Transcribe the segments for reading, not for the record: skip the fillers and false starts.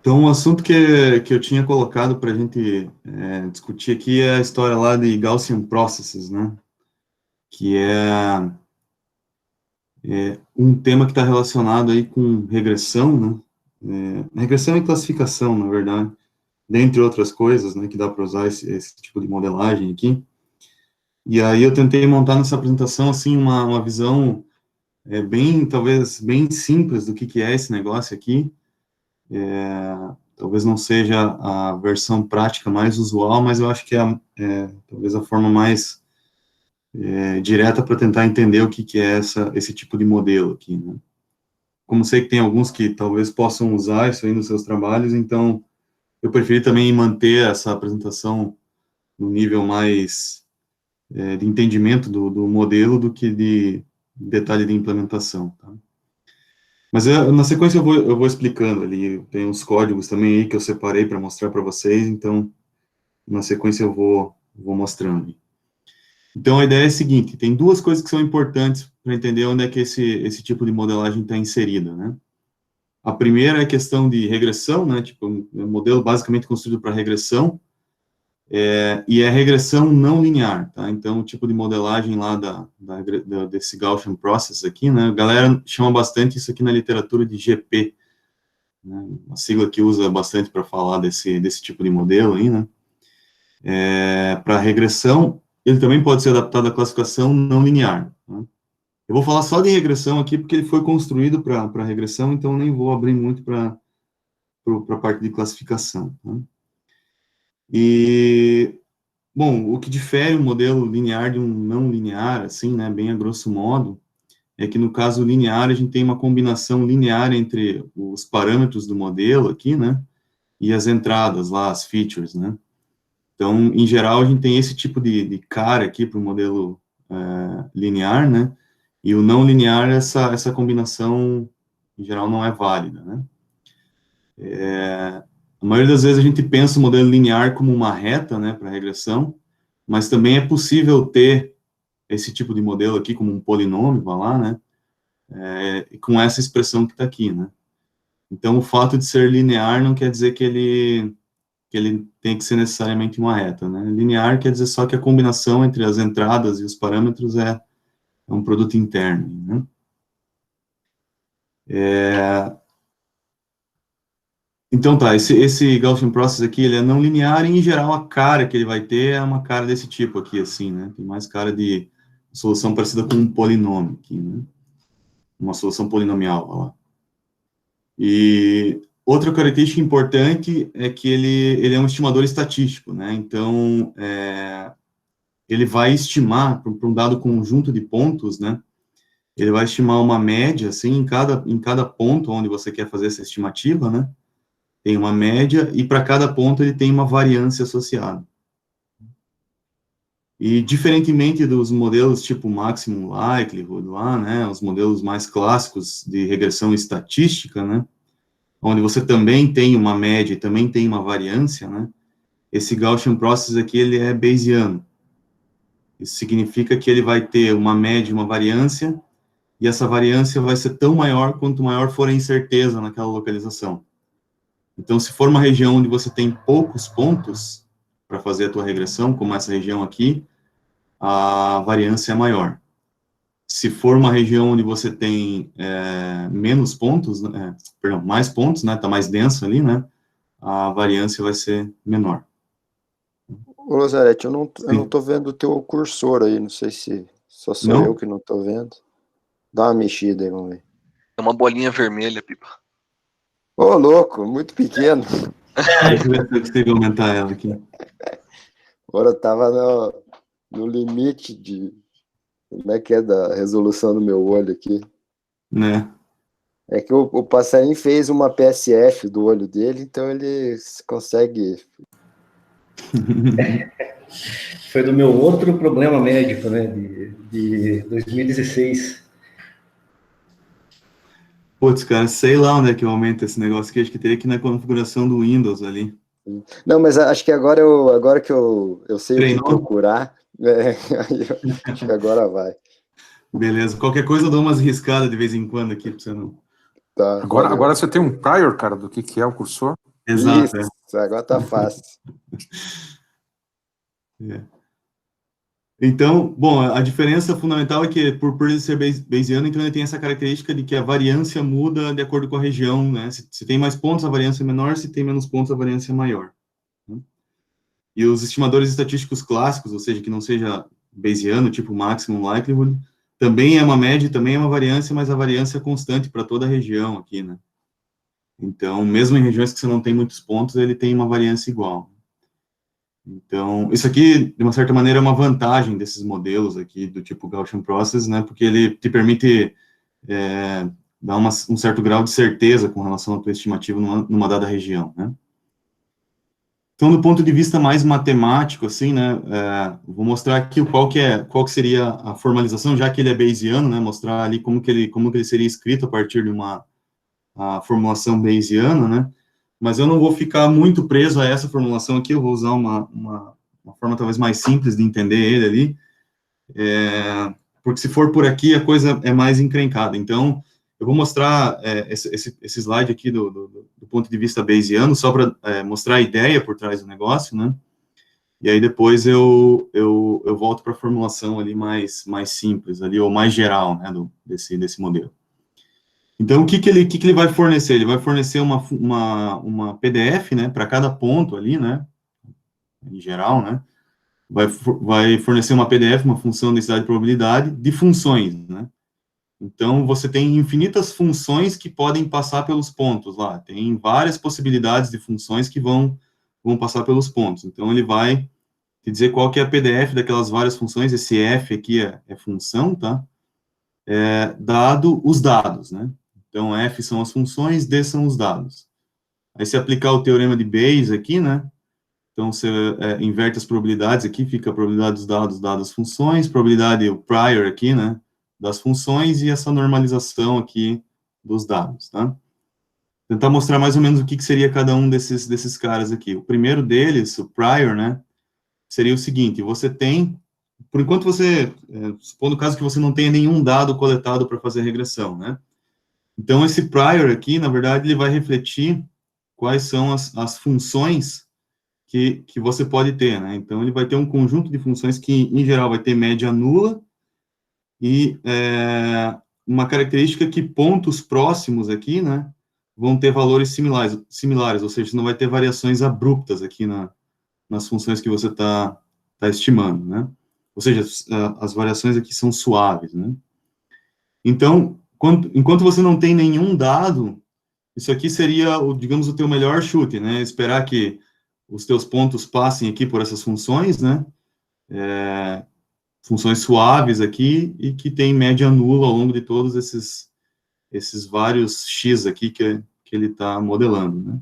Então, o assunto que eu tinha colocado para a gente discutir aqui é a história lá de Gaussian Processes, né? Que é um tema que está relacionado aí com regressão, né? Regressão e classificação, na verdade, dentre outras coisas, né? Que dá para usar esse tipo de modelagem aqui. E aí eu tentei montar nessa apresentação, assim, uma visão talvez, bem simples do que é esse negócio aqui. Talvez não seja a versão prática mais usual, mas eu acho que é talvez a forma mais direta para tentar entender o que é esse tipo de modelo aqui, né? Como sei que tem alguns que talvez possam usar isso aí nos seus trabalhos, então eu preferi também manter essa apresentação no nível mais de entendimento do modelo do que de detalhe de implementação, tá? Mas na sequência eu vou explicando ali, tem uns códigos também aí que eu separei para mostrar para vocês, então na sequência eu vou mostrando. Então a ideia é a seguinte, tem duas coisas que são importantes para entender onde é que esse tipo de modelagem está inserida, né? A primeira é a questão de regressão, né? Tipo, um modelo basicamente construído para regressão, e é regressão não linear, tá? Então, o tipo de modelagem lá desse Gaussian Process aqui, né? A galera chama bastante isso aqui na literatura de GP, né? Uma sigla que usa bastante para falar desse tipo de modelo aí, né? Para regressão, ele também pode ser adaptado à classificação não linear, né? Eu vou falar só de regressão aqui, porque ele foi construído para regressão, então nem vou abrir muito para a parte de classificação, tá? E, bom, o que difere um modelo linear de um não linear, assim, né, bem a grosso modo, é que no caso linear a gente tem uma combinação linear entre os parâmetros do modelo aqui, né, e as entradas lá, as features, né. Então, em geral, a gente tem esse tipo de cara aqui para o modelo linear, né, e o não linear, essa combinação, em geral, não é válida, né. A maioria das vezes a gente pensa o modelo linear como uma reta, né, para regressão, mas também é possível ter esse tipo de modelo aqui como um polinômio, vai lá, né, com essa expressão que está aqui, né. Então, o fato de ser linear não quer dizer que ele tem que ser necessariamente uma reta, né. Linear quer dizer só que a combinação entre as entradas e os parâmetros é um produto interno, né. Então tá, esse Gaussian Process aqui, ele é não linear e, em geral, a cara que ele vai ter é uma cara desse tipo aqui, assim, né, tem mais cara de solução parecida com um polinômio aqui, né, uma solução polinomial, olha lá. E outra característica importante é que ele é um estimador estatístico, né, então, ele vai estimar, para um dado conjunto de pontos, né, ele vai estimar uma média, assim, em cada ponto onde você quer fazer essa estimativa, né, tem uma média, e para cada ponto ele tem uma variância associada. E, diferentemente dos modelos tipo Maximum Likelihood lá, né, os modelos mais clássicos de regressão estatística, né, onde você também tem uma média e também tem uma variância, né, esse Gaussian Process aqui, ele é Bayesiano. Isso significa que ele vai ter uma média e uma variância, e essa variância vai ser tão maior quanto maior for a incerteza naquela localização. Então, se for uma região onde você tem poucos pontos para fazer a tua regressão, como essa região aqui, a variância é maior. Se for uma região onde você tem menos pontos, mais pontos, né, tá mais denso ali, né, a variância vai ser menor. Ô, Lazarete, eu não Sim. tô vendo o teu cursor aí, não sei se só sou Não? eu que não tô vendo. Dá uma mexida aí, vamos ver. É uma bolinha vermelha, Pipa. Ô, louco, muito pequeno. Deixa eu ver se eu consigo aumentar ela aqui. Agora eu tava no limite de... Como é que é da resolução do meu olho aqui? Né? É que o passarinho fez uma PSF do olho dele, então ele consegue... Foi do meu outro problema médico, né, de 2016. Putz, cara, sei lá onde é que eu aumento esse negócio aqui, acho que teria que ir na configuração do Windows ali. Não, mas acho que agora que eu sei o que Treinou? procurar, acho que agora vai. Beleza, qualquer coisa eu dou umas riscadas de vez em quando aqui, pra você não... Tá, Agora você tem um prior, cara, do que é o cursor? Exato, Isso, agora tá fácil. é. Então, bom, a diferença fundamental é que, por ele ser Bayesiano, então ele tem essa característica de que a variância muda de acordo com a região, né? Se tem mais pontos, a variância é menor, se tem menos pontos, a variância é maior. Né? E os estimadores estatísticos clássicos, ou seja, que não seja Bayesiano, tipo Maximum Likelihood, também é uma média, também é uma variância, mas a variância é constante para toda a região aqui, né? Então, mesmo em regiões que você não tem muitos pontos, ele tem uma variância igual. Então, isso aqui, de uma certa maneira, é uma vantagem desses modelos aqui, do tipo Gaussian Process, né, porque ele te permite dar um certo grau de certeza com relação à tua estimativa numa dada região, né. Então, do ponto de vista mais matemático, assim, né, vou mostrar aqui qual que seria a formalização, já que ele é Bayesiano, né, mostrar ali como que ele seria escrito a partir de a formulação Bayesiana, né, mas eu não vou ficar muito preso a essa formulação aqui, eu vou usar uma forma talvez mais simples de entender ele ali, porque se for por aqui, a coisa é mais encrencada. Então, eu vou mostrar esse slide aqui do ponto de vista bayesiano, só para mostrar a ideia por trás do negócio, né, e aí depois eu volto para a formulação ali mais simples, ali, ou mais geral, né, desse modelo. Então, o que ele vai fornecer? Ele vai fornecer uma PDF, né, para cada ponto ali, né, em geral, né, vai fornecer uma PDF, uma função de densidade de probabilidade, de funções, né. Então, você tem infinitas funções que podem passar pelos pontos lá, tem várias possibilidades de funções que vão passar pelos pontos. Então, ele vai te dizer qual que é a PDF daquelas várias funções, esse F aqui é função, tá, dado os dados, né. Então, F são as funções, D são os dados. Aí, se aplicar o teorema de Bayes aqui, né, então você inverte as probabilidades aqui, fica a probabilidade dos dados dadas as funções, probabilidade, o prior aqui, né, das funções, e essa normalização aqui dos dados, tá? Tentar mostrar mais ou menos o que seria cada um desses caras aqui. O primeiro deles, o prior, né, seria o seguinte, você tem, por enquanto você, supondo o caso que você não tenha nenhum dado coletado para fazer a regressão, né, então, esse prior aqui, na verdade, ele vai refletir quais são as funções que você pode ter, né? Então, ele vai ter um conjunto de funções que, em geral, vai ter média nula e uma característica que pontos próximos aqui, né, vão ter valores similares, ou seja, não vai ter variações abruptas aqui nas funções que você tá estimando, né? Ou seja, as variações aqui são suaves, né? Então, enquanto você não tem nenhum dado, isso aqui seria, digamos, o teu melhor chute, né? Esperar que os teus pontos passem aqui por essas funções, né? Funções suaves aqui, e que tem média nula ao longo de todos esses vários x aqui que ele está modelando, né?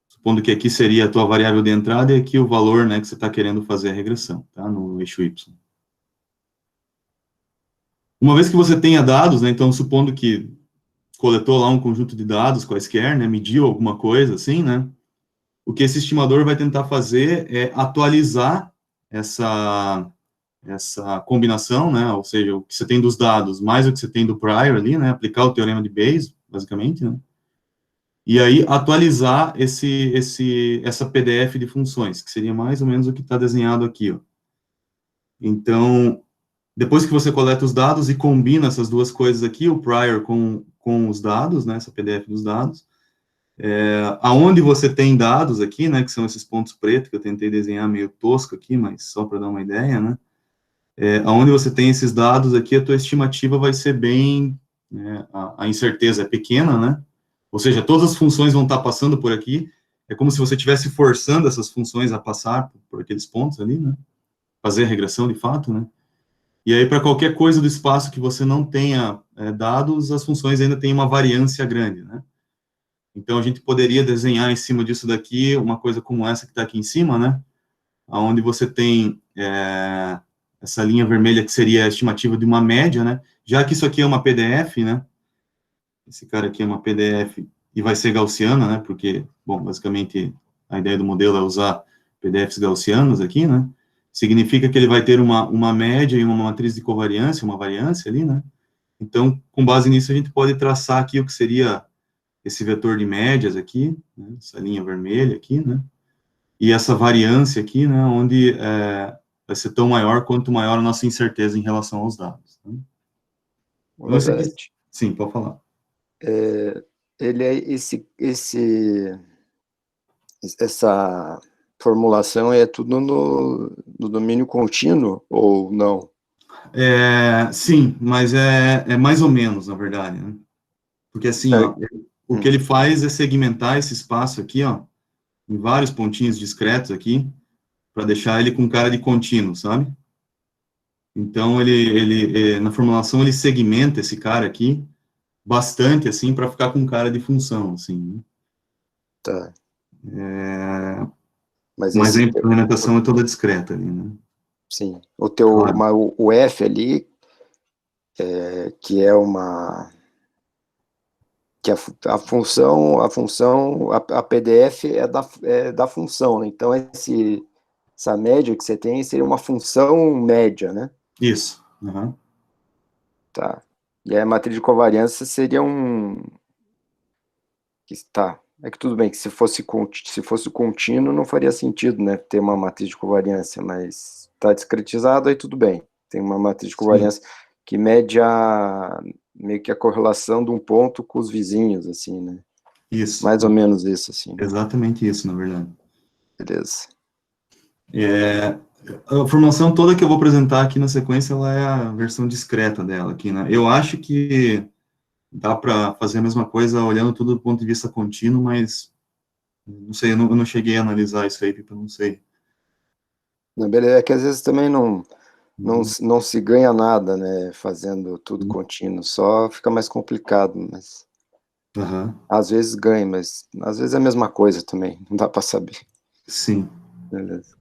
Supondo que aqui seria a tua variável de entrada e aqui o valor, né, que você está querendo fazer a regressão, tá? No eixo y. Uma vez que você tenha dados, né, então, supondo que coletou lá um conjunto de dados quaisquer, né, mediu alguma coisa assim, né, o que esse estimador vai tentar fazer é atualizar essa combinação, né, ou seja, o que você tem dos dados mais o que você tem do prior ali, né, aplicar o teorema de Bayes, basicamente, né, e aí atualizar essa PDF de funções, que seria mais ou menos o que está desenhado aqui, ó. Então, depois que você coleta os dados e combina essas duas coisas aqui, o prior com os dados, né, essa PDF dos dados, aonde você tem dados aqui, né, que são esses pontos pretos, que eu tentei desenhar meio tosco aqui, mas só para dar uma ideia, né, aonde você tem esses dados aqui, a tua estimativa vai ser bem, né, a incerteza é pequena, né, ou seja, todas as funções vão estar passando por aqui, é como se você estivesse forçando essas funções a passar por aqueles pontos ali, né, fazer a regressão de fato, né. E aí, para qualquer coisa do espaço que você não tenha dados, as funções ainda têm uma variância grande, né? Então, a gente poderia desenhar em cima disso daqui uma coisa como essa que está aqui em cima, né? Onde você tem essa linha vermelha que seria a estimativa de uma média, né? Já que isso aqui é uma PDF, né? Esse cara aqui é uma PDF e vai ser gaussiana, né? Porque, bom, basicamente, a ideia do modelo é usar PDFs gaussianos aqui, né? Significa que ele vai ter uma média e uma matriz de covariância, uma variância ali, né? Então, com base nisso, a gente pode traçar aqui o que seria esse vetor de médias aqui, né, essa linha vermelha aqui, né, e essa variância aqui, né, onde vai ser tão maior quanto maior a nossa incerteza em relação aos dados. Né? Então, Odete, sim, pode falar. ele é essa formulação é tudo no domínio contínuo ou não? Sim, mas é mais ou menos, na verdade, né? Porque assim, ó, o que ele faz é segmentar esse espaço aqui, ó, em vários pontinhos discretos aqui, para deixar ele com cara de contínuo, sabe? Então, na formulação, ele segmenta esse cara aqui bastante, assim, para ficar com cara de função, assim, né? Tá. Mas a implementação é toda discreta ali, né? Sim. Claro. O F ali, que é que a função, a PDF é da função, né? Então, essa média que você tem seria uma função média, né? Isso. Uhum. Tá. E a matriz de covariância seria Tá. É que tudo bem que se fosse contínuo não faria sentido, né? Ter uma matriz de covariância, mas tá discretizado aí tudo bem. Tem uma matriz de covariância que mede meio que a correlação de um ponto com os vizinhos, assim, né? Isso. Mais ou menos isso, assim. Exatamente isso, na verdade. Beleza. A formulação toda que eu vou apresentar aqui na sequência, ela é a versão discreta dela aqui, né? Eu acho que dá para fazer a mesma coisa olhando tudo do ponto de vista contínuo, mas não sei, eu não cheguei a analisar isso aí, porque eu não sei. Não, beleza, é que às vezes também não se ganha nada, né? Fazendo tudo contínuo, só fica mais complicado, mas às vezes ganha, mas às vezes é a mesma coisa também, não dá para saber. Sim. Beleza.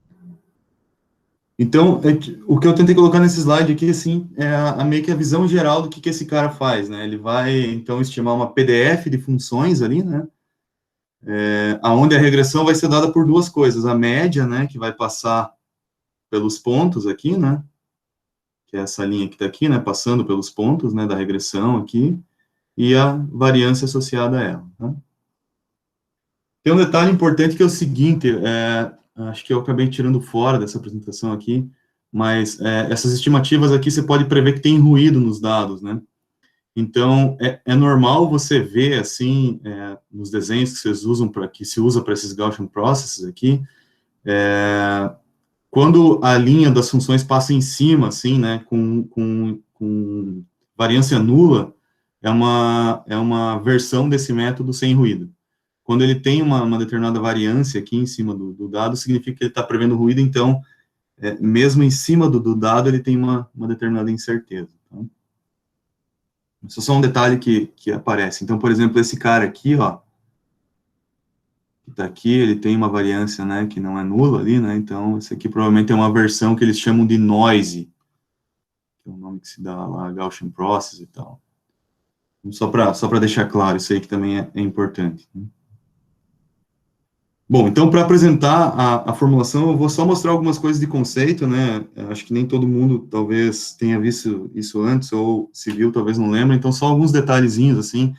Então, o que eu tentei colocar nesse slide aqui, assim, é meio que a visão geral do que esse cara faz, né? Ele vai, então, estimar uma PDF de funções ali, né? Aonde a regressão vai ser dada por duas coisas. A média, né, que vai passar pelos pontos aqui, né? Que é essa linha que está aqui, né? Passando pelos pontos, né, da regressão aqui, e a variância associada a ela, né? Tem um detalhe importante que é o seguinte, acho que eu acabei tirando fora dessa apresentação aqui, mas essas estimativas aqui você pode prever que tem ruído nos dados, né? Então, é normal você ver, assim, nos desenhos que se usa para esses Gaussian processes aqui, quando a linha das funções passa em cima, assim, né, com variância nula, é uma versão desse método sem ruído. Quando ele tem uma determinada variância aqui em cima do dado, significa que ele está prevendo ruído, então, mesmo em cima do dado, ele tem uma determinada incerteza. Tá? Isso é só um detalhe que aparece. Então, por exemplo, esse cara aqui, ó, que está aqui, ele tem uma variância, né, que não é nula ali, né, então, esse aqui provavelmente é uma versão que eles chamam de noise, que é o nome que se dá lá, Gaussian Process e tal. Só para deixar claro, isso aí que também é importante. Né? Bom, então, para apresentar a formulação, eu vou só mostrar algumas coisas de conceito, né? Acho que nem todo mundo, talvez, tenha visto isso antes, ou se viu, talvez não lembra. Então, só alguns detalhezinhos, assim,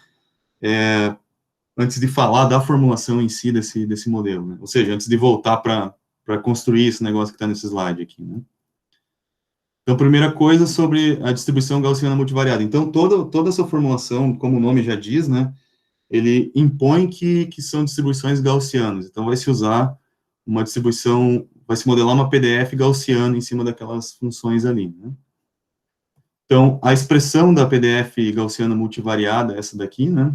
antes de falar da formulação em si desse modelo, né? Ou seja, antes de voltar para construir esse negócio que está nesse slide aqui, né? Então, primeira coisa sobre a distribuição gaussiana multivariada. Então, toda essa formulação, como o nome já diz, né? Ele impõe que são distribuições gaussianas. Então, vai se usar uma distribuição, vai se modelar uma PDF gaussiana em cima daquelas funções ali, né? Então, a expressão da PDF gaussiana multivariada, essa daqui, né?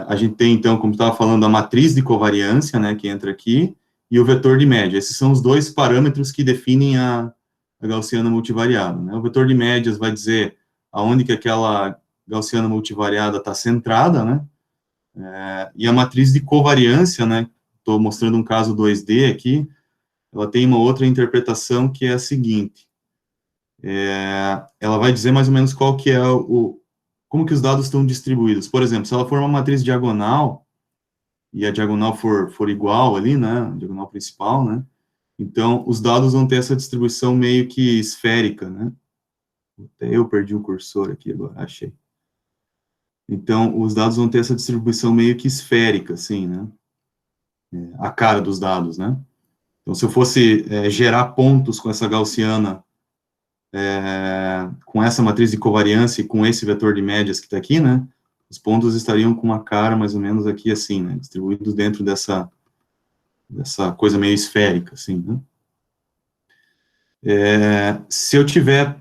A gente tem, então, como estava falando, a matriz de covariância, né, que entra aqui, e o vetor de média. Esses são os dois parâmetros que definem a gaussiana multivariada, né? O vetor de médias vai dizer aonde que aquela gaussiana multivariada está centrada, né? E a matriz de covariância, né? Estou mostrando um caso 2D aqui, ela tem uma outra interpretação que é a seguinte, ela vai dizer mais ou menos qual que é como que os dados estão distribuídos. Por exemplo, se ela for uma matriz diagonal, e a diagonal for igual ali, né, a diagonal principal, né, então os dados vão ter essa distribuição meio que esférica, né. Até eu perdi o cursor aqui agora, achei. Então, os dados vão ter essa distribuição meio que esférica, assim, né? A cara dos dados, né? Então, se eu fosse gerar pontos com essa gaussiana, com essa matriz de covariância e com esse vetor de médias que está aqui, né? Os pontos estariam com uma cara mais ou menos aqui assim, né? Distribuídos dentro dessa coisa meio esférica, assim, né? Se eu tiver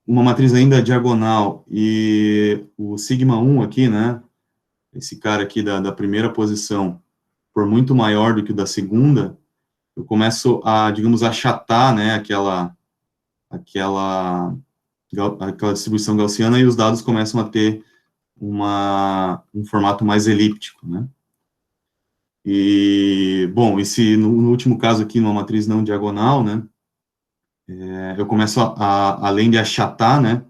uma matriz ainda diagonal e o sigma 1 aqui, né? Esse cara aqui da primeira posição, for muito maior do que o da segunda, eu começo a, digamos, achatar, né, aquela distribuição gaussiana e os dados começam a ter um formato mais elíptico, né? E, bom, se no último caso aqui, numa matriz não diagonal, né, eu começo além de achatar, né,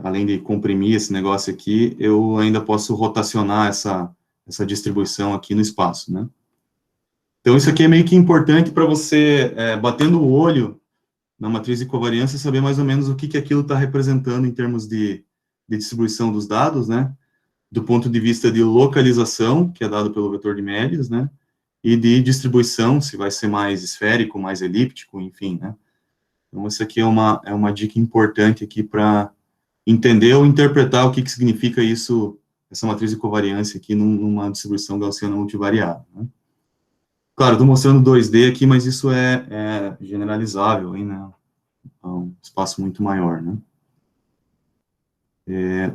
além de comprimir esse negócio aqui, eu ainda posso rotacionar essa distribuição aqui no espaço, né? Então, isso aqui é meio que importante para você, batendo o olho na matriz de covariância, saber mais ou menos o que aquilo está representando em termos de distribuição dos dados, né? Do ponto de vista de localização, que é dado pelo vetor de médias, né? E de distribuição, se vai ser mais esférico, mais elíptico, enfim, né? Então, isso aqui é uma dica importante aqui para entender ou interpretar o que significa isso, essa matriz de covariância aqui numa distribuição gaussiana multivariável, né? Claro, estou mostrando 2D aqui, mas isso é generalizável, hein, né? É um espaço muito maior, né?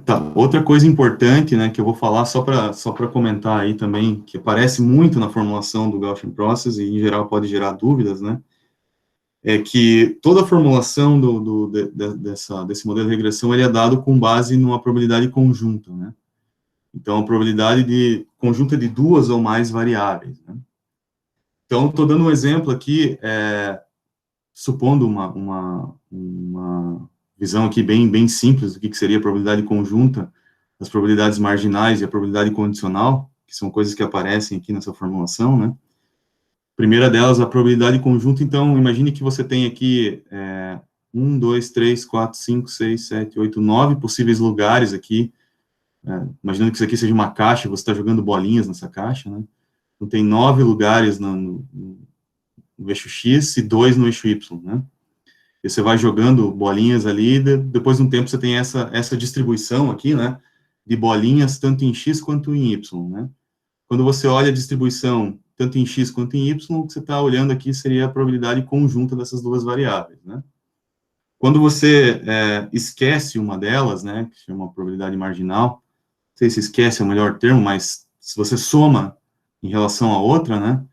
Tá, outra coisa importante, né, que eu vou falar só para comentar aí também, que aparece muito na formulação do Gaussian Process e, em geral, pode gerar dúvidas, né, é que toda a formulação desse modelo de regressão, ele é dado com base numa probabilidade conjunta, né? Então, a probabilidade conjunta de duas ou mais variáveis, né? Então, estou dando um exemplo aqui, supondo uma visão aqui bem simples do que seria a probabilidade conjunta, as probabilidades marginais e a probabilidade condicional, que são coisas que aparecem aqui nessa formulação, né? Primeira delas, a probabilidade conjunta. Então, imagine que você tem aqui 1, 2, 3, 4, 5, 6, 7, 8, 9 possíveis lugares aqui, imaginando que isso aqui seja uma caixa, você está jogando bolinhas nessa caixa, né? Então, tem 9 lugares no eixo X e 2 no eixo Y, né? E você vai jogando bolinhas ali, depois de um tempo você tem essa distribuição aqui, né, de bolinhas tanto em X quanto em Y, né? Quando você olha a distribuição tanto em X quanto em Y, o que você está olhando aqui seria a probabilidade conjunta dessas duas variáveis, né? Quando você esquece uma delas, né, que chama probabilidade marginal, não sei se esquece é o melhor termo, mas se você soma em relação à outra, né,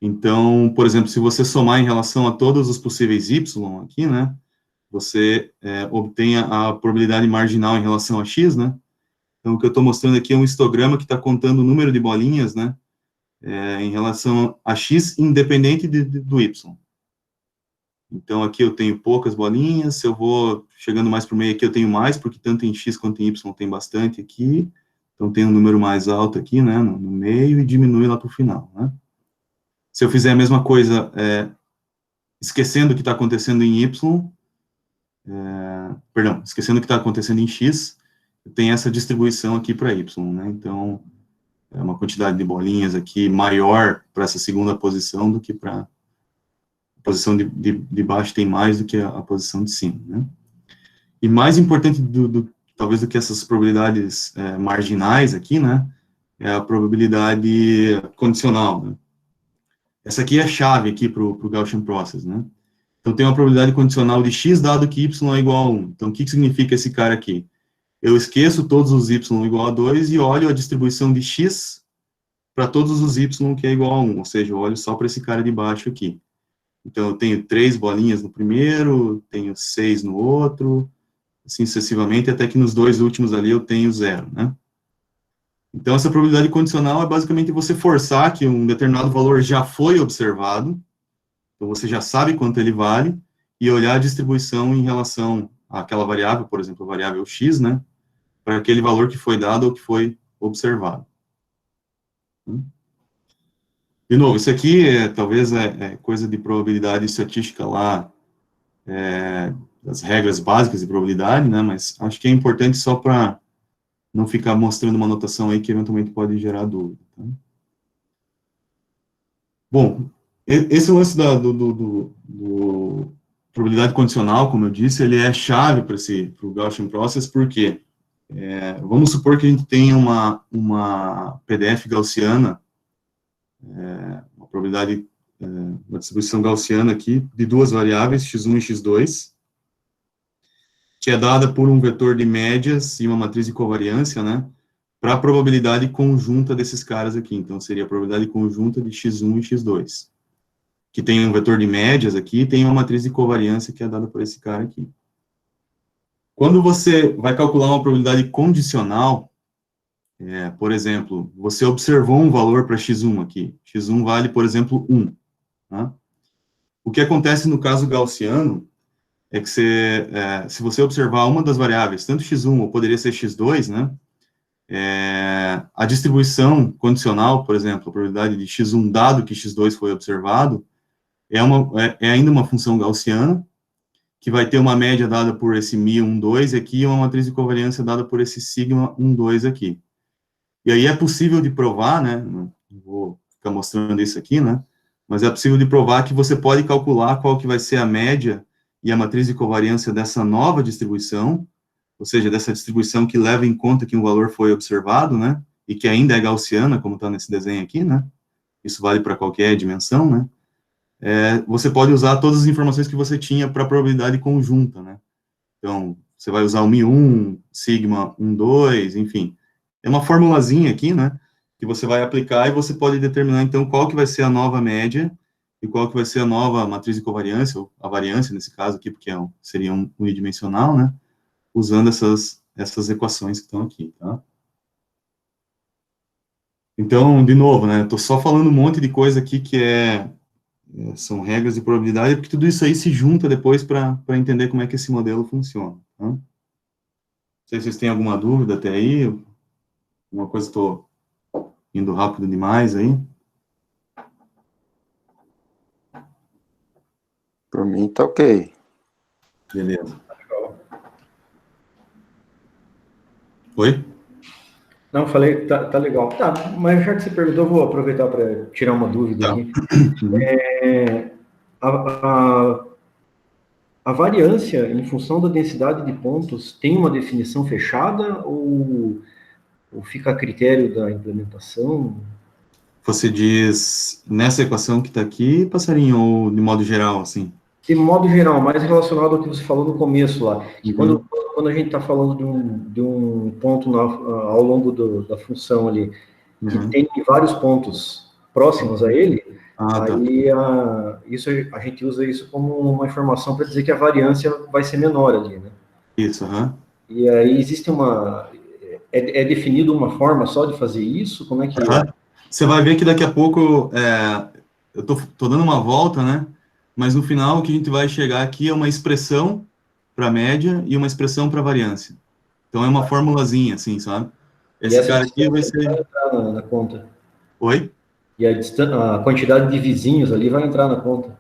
então, por exemplo, se você somar em relação a todos os possíveis y aqui, né, você obtém a probabilidade marginal em relação a x, né? Então, o que eu estou mostrando aqui é um histograma que está contando o número de bolinhas, né, em relação a x, independente do y. Então, aqui eu tenho poucas bolinhas, se eu vou chegando mais para o meio aqui, eu tenho mais, porque tanto em x quanto em y tem bastante aqui. Então, tem um número mais alto aqui, né, no meio, e diminui lá para o final, né? Se eu fizer a mesma coisa, esquecendo o que está acontecendo em y, esquecendo o que está acontecendo em x, tem essa distribuição aqui para y, né? Então, é uma quantidade de bolinhas aqui maior para essa segunda posição do que para a posição de baixo, tem mais do que a posição de cima, né? E mais importante, talvez, do que essas probabilidades marginais aqui, né, é a probabilidade condicional, né? Essa aqui é a chave aqui para o Gaussian Process, né? Então, tem uma probabilidade condicional de x dado que y é igual a 1. Então, o que significa esse cara aqui? Eu esqueço todos os y igual a 2 e olho a distribuição de x para todos os y que é igual a 1, ou seja, eu olho só para esse cara de baixo aqui. Então, eu tenho 3 bolinhas no primeiro, tenho 6 no outro, assim sucessivamente, até que nos dois últimos ali eu tenho 0, né? Então, essa probabilidade condicional é basicamente você forçar que um determinado valor já foi observado, então você já sabe quanto ele vale, e olhar a distribuição em relação àquela variável, por exemplo, a variável x, né, para aquele valor que foi dado ou que foi observado. De novo, isso aqui talvez é coisa de probabilidade estatística lá, das regras básicas de probabilidade, né, mas acho que é importante só para não ficar mostrando uma anotação aí que eventualmente pode gerar dúvida. Tá? Bom, esse lance do probabilidade condicional, como eu disse, ele é chave para o Gaussian Process, porque vamos supor que a gente tenha uma PDF gaussiana, uma probabilidade, uma distribuição gaussiana aqui, de duas variáveis, x1 e x2, que é dada por um vetor de médias e uma matriz de covariância, né, para a probabilidade conjunta desses caras aqui. Então, seria a probabilidade conjunta de x1 e x2, que tem um vetor de médias aqui, e tem uma matriz de covariância que é dada por esse cara aqui. Quando você vai calcular uma probabilidade condicional, por exemplo, você observou um valor para x1 aqui, x1 vale, por exemplo, 1. Tá? O que acontece no caso gaussiano é que se você observar uma das variáveis, tanto x1 ou poderia ser x2, né, a distribuição condicional, por exemplo, a probabilidade de x1 dado que x2 foi observado, é ainda uma função gaussiana, que vai ter uma média dada por esse μ 2 aqui, e uma matriz de covariância dada por esse sigma 2 aqui. E aí é possível de provar, né, não vou ficar mostrando isso aqui, né, mas é possível de provar que você pode calcular qual que vai ser a média e a matriz de covariância dessa nova distribuição, ou seja, dessa distribuição que leva em conta que um valor foi observado, né, e que ainda é gaussiana, como está nesse desenho aqui, né, isso vale para qualquer dimensão, né, você pode usar todas as informações que você tinha para a probabilidade conjunta, né, então, você vai usar o μ1, sigma 2, enfim, é uma formulazinha aqui, né, que você vai aplicar e você pode determinar, então, qual que vai ser a nova média e qual que vai ser a nova matriz de covariância, ou a variância, nesse caso aqui, porque seria unidimensional, né, usando essas equações que estão aqui, tá? Então, de novo, né, estou só falando um monte de coisa aqui que são regras de probabilidade, porque tudo isso aí se junta depois para entender como é que esse modelo funciona, tá? Não sei se vocês têm alguma dúvida até aí, uma coisa estou indo rápido demais aí. Por mim, tá ok. Beleza. Oi? Não, falei, tá legal. Tá, mas já que você perguntou, eu vou aproveitar para tirar uma dúvida aqui. A variância, em função da densidade de pontos, tem uma definição fechada ou fica a critério da implementação? Você diz, nessa equação que está aqui, passarinho, ou de modo geral, assim? De modo geral, mais relacionado ao que você falou no começo lá, que quando a gente está falando de um ponto ao longo da função ali, que tem vários pontos próximos a ele, aí isso, a gente usa isso como uma informação para dizer que a variância vai ser menor ali, né? Isso, E aí existe é definido uma forma só de fazer isso? Como é que é? Você vai ver que daqui a pouco, eu tô dando uma volta, né? Mas no final o que a gente vai chegar aqui é uma expressão para média e uma expressão para variância. Então é uma formulazinha, assim, sabe? Esse cara aqui vai ser... Vai entrar na conta. Oi? E a quantidade de vizinhos ali vai entrar na conta.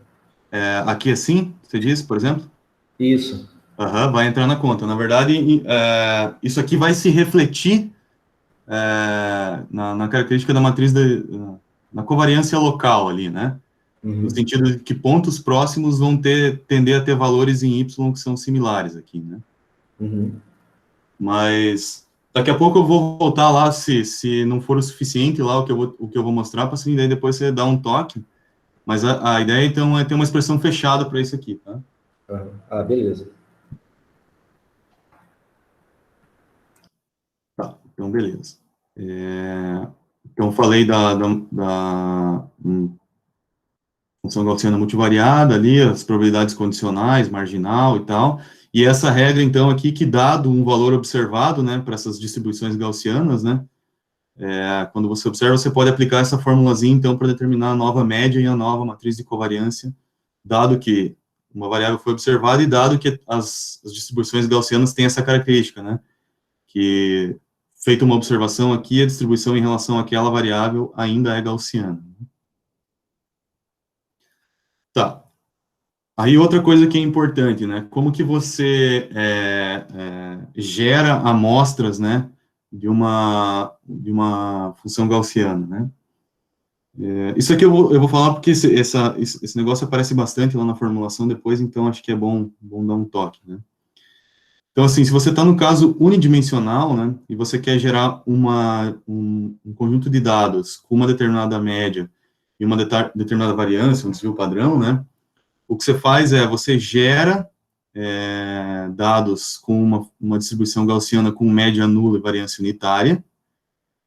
Aqui assim, você disse, por exemplo? Isso. Vai entrar na conta. Na verdade, isso aqui vai se refletir na característica da matriz na covariância local ali, né? No sentido de que pontos próximos vão tender a ter valores em Y que são similares aqui, né? Mas daqui a pouco eu vou voltar lá, se não for o suficiente lá o que eu vou mostrar, para assim, daí depois você dá um toque. Mas a ideia, então, é ter uma expressão fechada para isso aqui, tá? Beleza. Tá, então beleza. Então, falei da função gaussiana multivariada ali, as probabilidades condicionais, marginal e tal, e essa regra, então, aqui, que dado um valor observado, né, para essas distribuições gaussianas, né, quando você observa, você pode aplicar essa formulazinha, então, para determinar a nova média e a nova matriz de covariância, dado que uma variável foi observada e dado que as distribuições gaussianas têm essa característica, né, que, feita uma observação aqui, a distribuição em relação àquela variável ainda é gaussiana. Tá. Aí outra coisa que é importante, né? Como que você gera amostras, né? de uma função gaussiana, né? Isso aqui eu vou falar porque esse negócio aparece bastante lá na formulação depois, então acho que é bom dar um toque, né? Então, assim, se você está no caso unidimensional, né, e você quer gerar um conjunto de dados com uma determinada média e uma determinada variância, um desvio padrão, né, o que você faz é, você gera dados com uma distribuição gaussiana com média nula e variância unitária,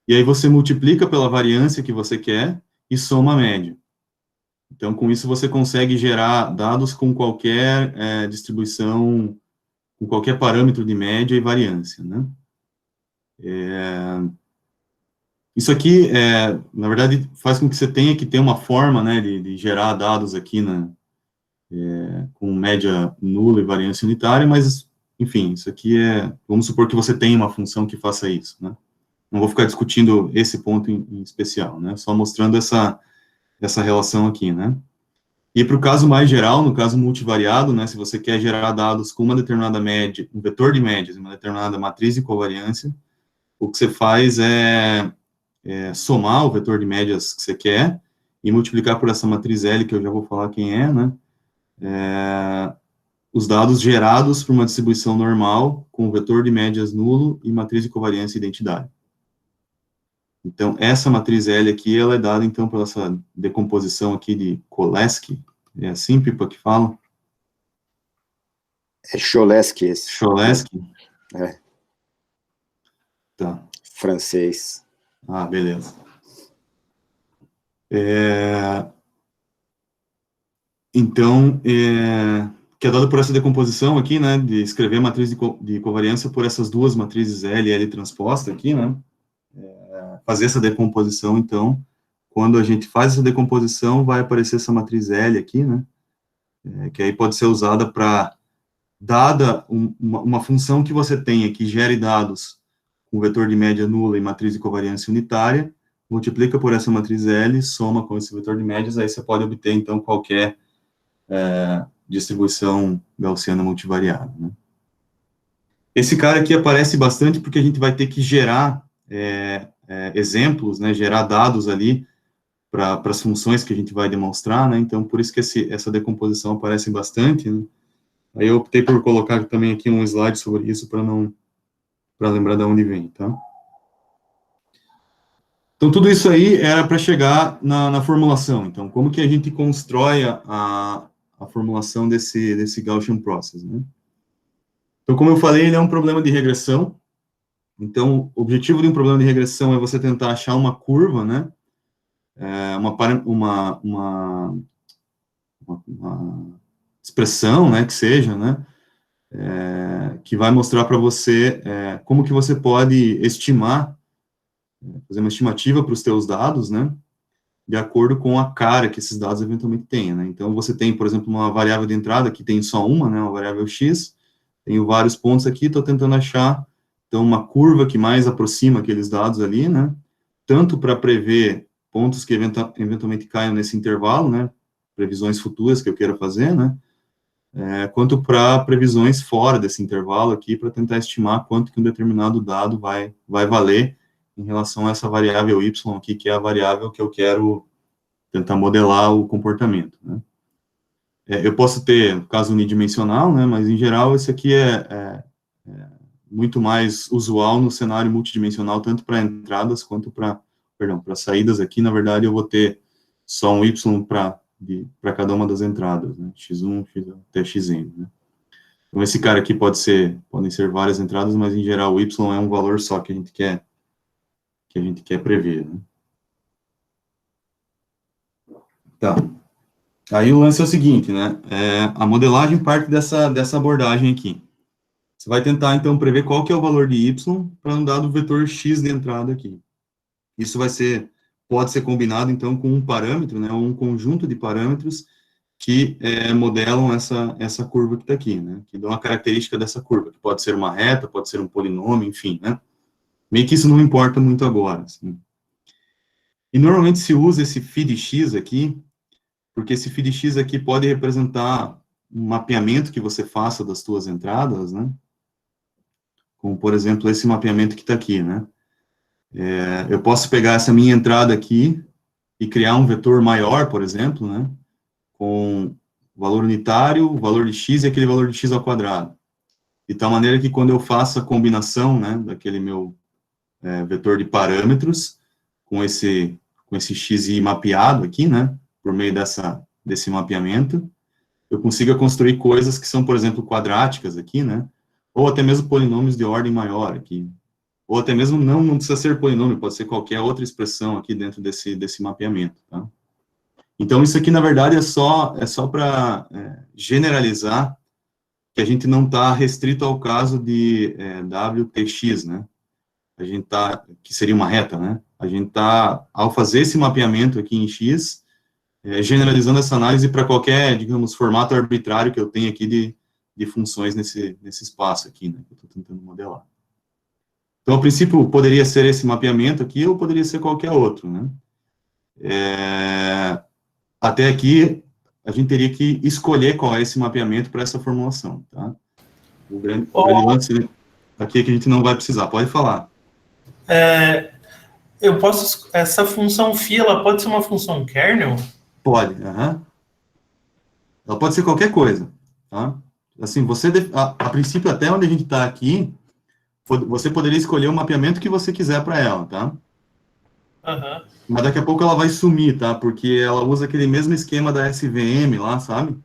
e aí você multiplica pela variância que você quer e soma a média. Então, com isso, você consegue gerar dados com qualquer distribuição, com qualquer parâmetro de média e variância, né? Isso aqui, na verdade, faz com que você tenha que ter uma forma, né, de gerar dados aqui com média nula e variância unitária, mas, enfim, isso aqui vamos supor que você tenha uma função que faça isso, né? Não vou ficar discutindo esse ponto em especial, né? Só mostrando essa relação aqui, né? E para o caso mais geral, no caso multivariado, né, se você quer gerar dados com uma determinada média, um vetor de médias, uma determinada matriz de covariância, o que você faz é somar o vetor de médias que você quer e multiplicar por essa matriz L, que eu já vou falar quem é, né, os dados gerados por uma distribuição normal com vetor de médias nulo e matriz de covariância identidade. Então, essa matriz L aqui, ela é dada, então, por essa decomposição aqui de Cholesky, é assim, Pipa, que fala? É Cholesky esse. Cholesky? Tá. Francês. Ah, beleza. Então, que é dado por essa decomposição aqui, né, de escrever a matriz de covariância por essas duas matrizes L e L transposta aqui, né, fazer essa decomposição, então, quando a gente faz essa decomposição, vai aparecer essa matriz L aqui, né, que aí pode ser usada para, dada uma função que você tenha que gere dados com vetor de média nula e matriz de covariância unitária, multiplica por essa matriz L, soma com esse vetor de médias, aí você pode obter, então, qualquer distribuição gaussiana multivariada, né. Esse cara aqui aparece bastante porque a gente vai ter que gerar exemplos, né, gerar dados ali para as funções que a gente vai demonstrar, né, então por isso que essa decomposição aparece bastante, né. Aí eu optei por colocar também aqui um slide sobre isso para lembrar de onde vem, tá? Então tudo isso aí era para chegar na formulação, então como que a gente constrói a formulação desse Gaussian Process, né? Então, como eu falei, ele é um problema de regressão. Então, o objetivo de um problema de regressão é você tentar achar uma curva, né? Uma expressão, né? Que seja, né? Que vai mostrar para você como que você pode estimar, fazer uma estimativa para os teus dados, né? De acordo com a cara que esses dados eventualmente tenham, né? Então, você tem, por exemplo, uma variável de entrada que tem só uma, né? Uma variável x. Tenho vários pontos aqui, estou tentando achar, então, uma curva que mais aproxima aqueles dados ali, né, tanto para prever pontos que eventualmente caiam nesse intervalo, né, previsões futuras que eu queira fazer, né, quanto para previsões fora desse intervalo aqui, para tentar estimar quanto que um determinado dado vai valer em relação a essa variável y aqui, que é a variável que eu quero tentar modelar o comportamento, né. Eu posso ter caso unidimensional, né, mas em geral esse aqui é muito mais usual no cenário multidimensional, tanto para entradas quanto para saídas. Aqui, na verdade, eu vou ter só um y para cada uma das entradas, né, x1, até xn, né. Então esse cara aqui podem ser várias entradas, mas em geral o y é um valor só que a gente quer prever, né. Tá. Aí o lance é o seguinte, né, a modelagem parte dessa abordagem aqui. Você vai tentar, então, prever qual que é o valor de y para um dado vetor x de entrada aqui. Isso pode ser combinado, então, com um parâmetro, né, ou um conjunto de parâmetros que modelam essa curva que está aqui, né, que dão a característica dessa curva, que pode ser uma reta, pode ser um polinômio, enfim, né. Meio que isso não importa muito agora, assim. E normalmente se usa esse phi de x aqui, porque esse phi de x aqui pode representar um mapeamento que você faça das suas entradas, né, como, por exemplo, esse mapeamento que está aqui, né? Eu posso pegar essa minha entrada aqui e criar um vetor maior, por exemplo, né? Com valor unitário, o valor de x e aquele valor de x ao quadrado. De tal maneira que quando eu faço a combinação, né, daquele meu vetor de parâmetros com esse xi mapeado aqui, né, por meio desse mapeamento, eu consiga construir coisas que são, por exemplo, quadráticas aqui, né, ou até mesmo polinômios de ordem maior aqui, ou até mesmo não precisa ser polinômio, pode ser qualquer outra expressão aqui dentro desse mapeamento, tá? Então, isso aqui, na verdade, é só para generalizar que a gente não está restrito ao caso de WTX, né? A gente que seria uma reta, né? A gente está, ao fazer esse mapeamento aqui em X, generalizando essa análise para qualquer, digamos, formato arbitrário que eu tenho aqui de funções nesse espaço aqui, né? Que eu estou tentando modelar. Então, a princípio, poderia ser esse mapeamento aqui, ou poderia ser qualquer outro, né? Até aqui, a gente teria que escolher qual é esse mapeamento para essa formulação, tá? O grande lance aqui é que a gente não vai precisar. Pode falar. Essa função phi, ela pode ser uma função kernel? Pode, Ela pode ser qualquer coisa, tá? Assim, a princípio, até onde a gente está aqui, você poderia escolher o mapeamento que você quiser para ela, tá? Aham. Mas daqui a pouco ela vai sumir, tá? Porque ela usa aquele mesmo esquema da SVM lá, sabe?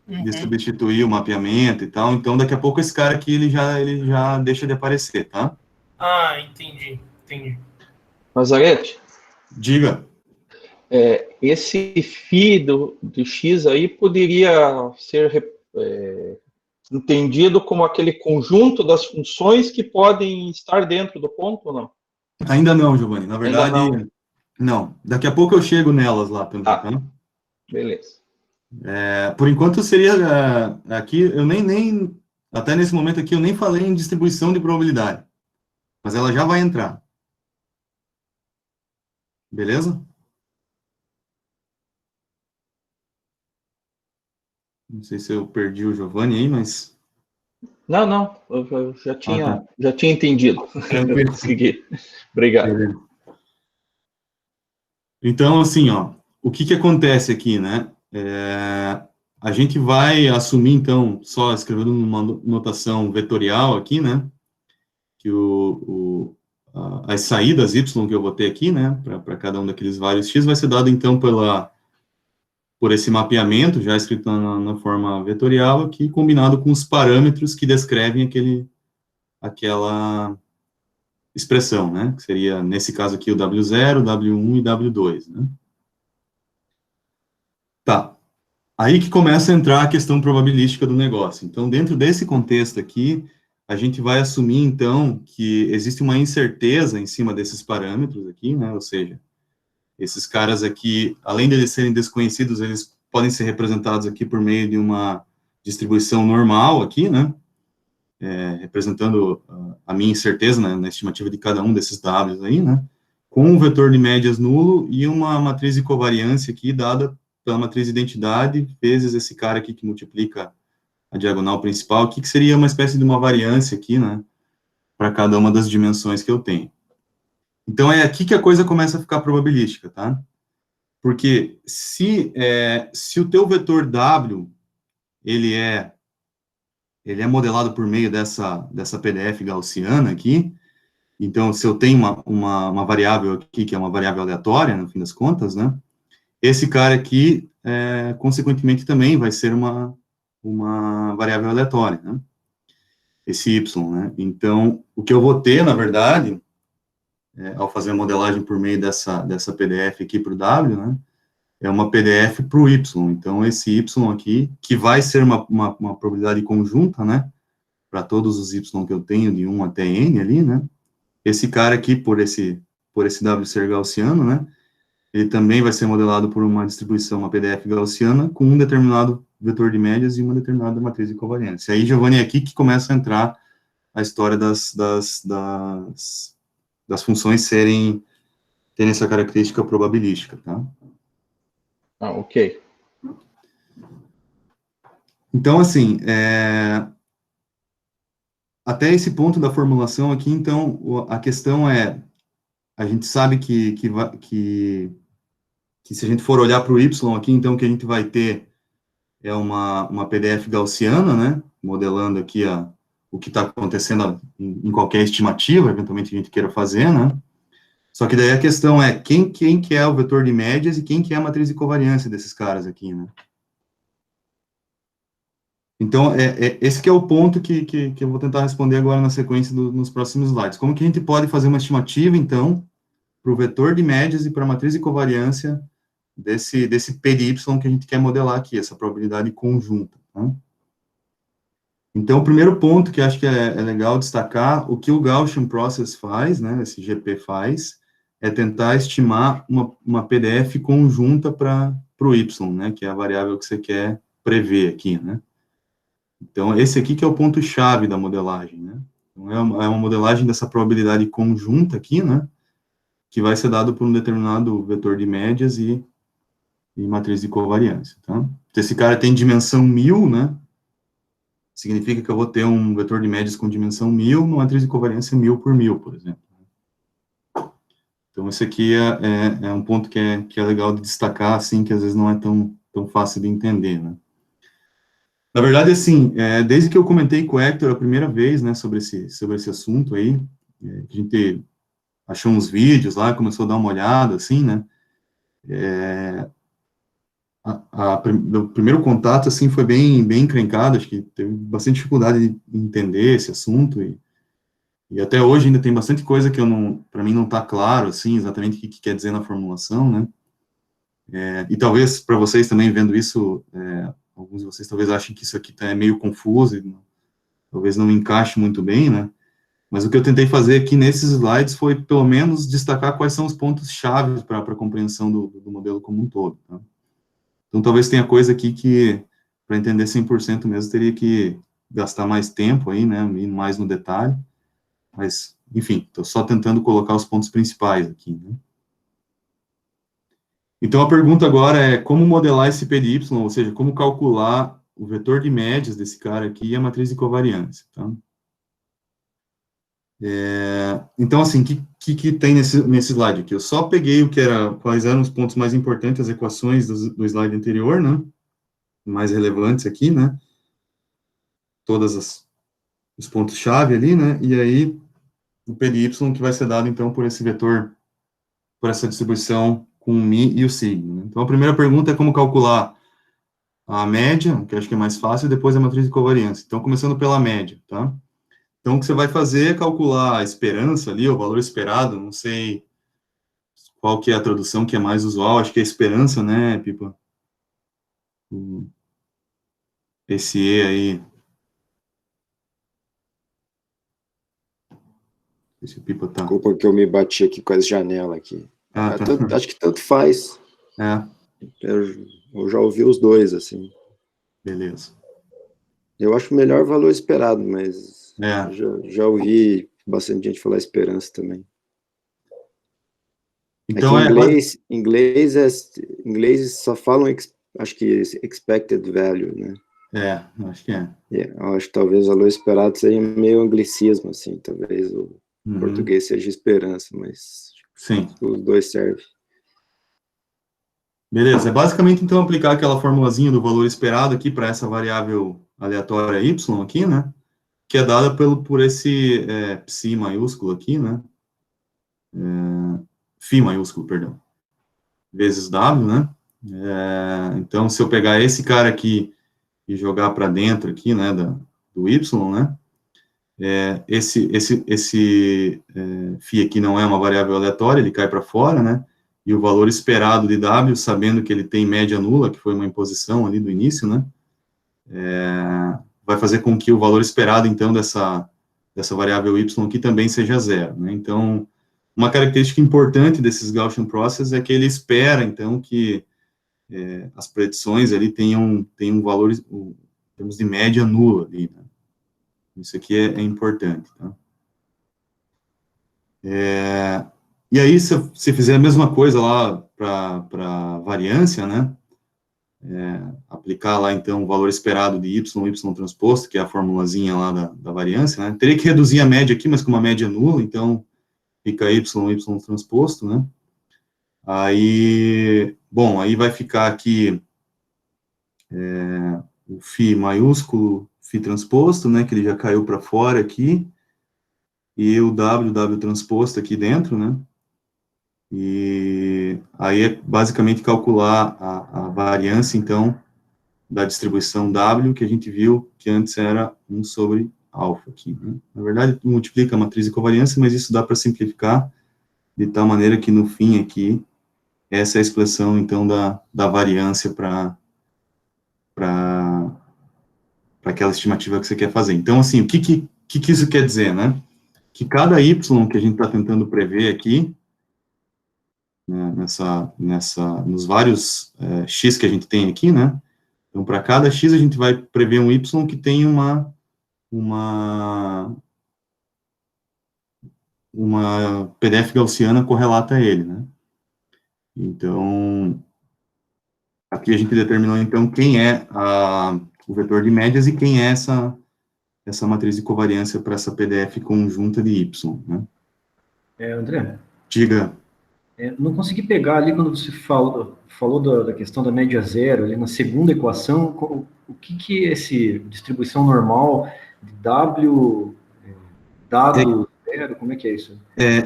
De substituir o mapeamento e tal. Então, daqui a pouco esse cara aqui, ele já deixa de aparecer, tá? Ah, entendi. Nazarete, Diga. esse φ do x aí poderia ser entendido como aquele conjunto das funções que podem estar dentro do ponto ou não? Ainda não, Giovanni. Na verdade, não. Daqui a pouco eu chego nelas lá também, tá? Beleza. Por enquanto seria aqui, eu nem até nesse momento aqui eu nem falei em distribuição de probabilidade, mas ela já vai entrar. Beleza? Não sei se eu perdi o Giovanni aí, mas... Não, eu já tinha entendido. Eu consegui. Obrigado. Beleza. Então, assim, ó, o que acontece aqui, né? A gente vai assumir, então, só escrevendo uma notação vetorial aqui, né? Que as saídas y que eu vou ter aqui, né? Para cada um daqueles vários x vai ser dado, então, por esse mapeamento, já escrito na forma vetorial aqui, combinado com os parâmetros que descrevem aquela expressão, né? Que seria, nesse caso aqui, o W0, W1 e W2, né? Tá. Aí que começa a entrar a questão probabilística do negócio. Então, dentro desse contexto aqui, a gente vai assumir, então, que existe uma incerteza em cima desses parâmetros aqui, né? Ou seja, esses caras aqui, além de eles serem desconhecidos, eles podem ser representados aqui por meio de uma distribuição normal aqui, né? Representando a minha incerteza, né, na estimativa de cada um desses Ws aí, né? Com um vetor de médias nulo e uma matriz de covariância aqui dada pela matriz de identidade, vezes esse cara aqui que multiplica a diagonal principal, que seria uma espécie de uma variância aqui, né? Para cada uma das dimensões que eu tenho. Então, é aqui que a coisa começa a ficar probabilística, tá? Porque se o teu vetor W, ele é modelado por meio dessa PDF gaussiana aqui, então, se eu tenho uma variável aqui, que é uma variável aleatória, no fim das contas, né? Esse cara aqui, consequentemente, também vai ser uma variável aleatória, né? Esse Y, né? Então, o que eu vou ter, na verdade, ao fazer a modelagem por meio dessa PDF aqui para o W, né, é uma PDF para o Y. Então, esse Y aqui, que vai ser uma probabilidade conjunta, né, para todos os Y que eu tenho, de 1 até N ali, né, esse cara aqui, por esse W ser gaussiano, né, ele também vai ser modelado por uma distribuição, uma PDF gaussiana, com um determinado vetor de médias e uma determinada matriz de covariância. Aí, Giovanni, é aqui que começa a entrar a história das funções terem essa característica probabilística, tá? Ok. Então, assim, até esse ponto da formulação aqui, então, a questão é, a gente sabe que se a gente for olhar para o Y aqui, então, o que a gente vai ter é uma PDF gaussiana, né, modelando aqui o que está acontecendo em qualquer estimativa, eventualmente, que a gente queira fazer, né, só que daí a questão é quem que é o vetor de médias e quem que é a matriz de covariância desses caras aqui, né. Então, esse que é o ponto que eu vou tentar responder agora na sequência nos próximos slides. Como que a gente pode fazer uma estimativa, então, para o vetor de médias e para a matriz de covariância desse P de Y que a gente quer modelar aqui, essa probabilidade conjunta, tá? Então, o primeiro ponto que acho que é legal destacar, o que o Gaussian Process faz, né, esse GP faz, é tentar estimar uma PDF conjunta para o Y, né, que é a variável que você quer prever aqui, né. Então, esse aqui que é o ponto-chave da modelagem, né? Então, é uma modelagem dessa probabilidade conjunta aqui, né? Que vai ser dado por um determinado vetor de médias e matriz de covariância, tá? Então, esse cara tem dimensão 1000, né? Significa que eu vou ter um vetor de médias com dimensão 1000, uma matriz de covariância 1000 por 1000, por exemplo. Então, esse aqui é um ponto que é legal de destacar, assim, que às vezes não é tão fácil de entender, né? Na verdade, assim, desde que eu comentei com o Hector a primeira vez, né, sobre esse assunto aí, a gente achou uns vídeos lá, começou a dar uma olhada, assim, né, o primeiro contato, assim, foi bem encrencado, acho que teve bastante dificuldade de entender esse assunto, e até hoje ainda tem bastante coisa que para mim não está claro, assim, exatamente o que quer dizer na formulação, né, e talvez para vocês também vendo isso, alguns de vocês talvez achem que isso aqui é meio confuso, talvez não encaixe muito bem, né? Mas o que eu tentei fazer aqui nesses slides foi, pelo menos, destacar quais são os pontos-chave para a compreensão do modelo como um todo, tá? Então, talvez tenha coisa aqui que, para entender 100% mesmo, teria que gastar mais tempo aí, né, ir mais no detalhe, mas, enfim, estou só tentando colocar os pontos principais aqui, né? Então, a pergunta agora é como modelar esse P de Y, ou seja, como calcular o vetor de médias desse cara aqui e a matriz de covariância, tá? Então, assim, o que tem nesse slide aqui? Eu só peguei quais eram os pontos mais importantes, as equações do slide anterior, né? Mais relevantes aqui, né? Os pontos-chave ali, né? E aí, o P de Y que vai ser dado, então, por esse vetor, por essa distribuição com o mi e o sigma, né? Então, a primeira pergunta é como calcular a média, que eu acho que é mais fácil, e depois a matriz de covariância. Então, começando pela média, tá? Então, o que você vai fazer é calcular a esperança ali, o valor esperado, não sei qual que é a tradução que é mais usual, acho que é esperança, né, Pipa? Esse E aí. Esse Pipa tá. Desculpa que eu me bati aqui com as janelas aqui. Ah, tá. Acho que tanto faz. Eu já ouvi os dois, assim. Beleza. Eu acho melhor o valor esperado, mas já ouvi bastante gente falar esperança também. Então, inglês só falam, acho que expected value, né? Acho que é. Eu acho que talvez o valor esperado seja meio anglicismo, assim, talvez o português seja esperança, mas sim, os dois servem. Beleza, é basicamente, então, aplicar aquela formulazinha do valor esperado aqui para essa variável aleatória y aqui, né, que é dada por esse psi maiúsculo aqui, né, phi maiúsculo, perdão, vezes w, né, então, se eu pegar esse cara aqui e jogar para dentro aqui, né, do y, né, esse phi aqui não é uma variável aleatória, ele cai para fora, né, e o valor esperado de w, sabendo que ele tem média nula, que foi uma imposição ali do início, né, vai fazer com que o valor esperado, então, dessa variável y aqui também seja zero, né, então, uma característica importante desses Gaussian Process é que ele espera, então, que as predições ali tenham um valor, em termos de média nula ali, né, isso aqui é importante, tá? E aí, se fizer a mesma coisa lá para variância, né, aplicar lá, então, o valor esperado de y transposto, que é a formulazinha lá da variância, né? Teria que reduzir a média aqui, mas com uma média nula, então fica y transposto, né? Aí, bom, aí vai ficar aqui o φ maiúsculo, φ transposto, né, que ele já caiu para fora aqui, e o w transposto aqui dentro, né? E aí é basicamente calcular a variância, então, da distribuição W, que a gente viu que antes era 1 sobre alfa aqui, né? Na verdade, multiplica a matriz de covariância, mas isso dá para simplificar de tal maneira que no fim aqui, essa é a expressão, então, da variância para aquela estimativa que você quer fazer. Então, assim, o que isso quer dizer, né? Que cada y que a gente está tentando prever aqui, né, nos vários x que a gente tem aqui, né? Então, para cada x, a gente vai prever um y que tem uma PDF gaussiana correlata a ele, né? Então, aqui a gente determinou, então, quem é o vetor de médias e quem é essa matriz de covariância para essa PDF conjunta de y, né? André, Diga. não consegui pegar ali quando você falou da questão da média zero, ali na segunda equação, o que é esse distribuição normal de W dado zero, como é que é isso?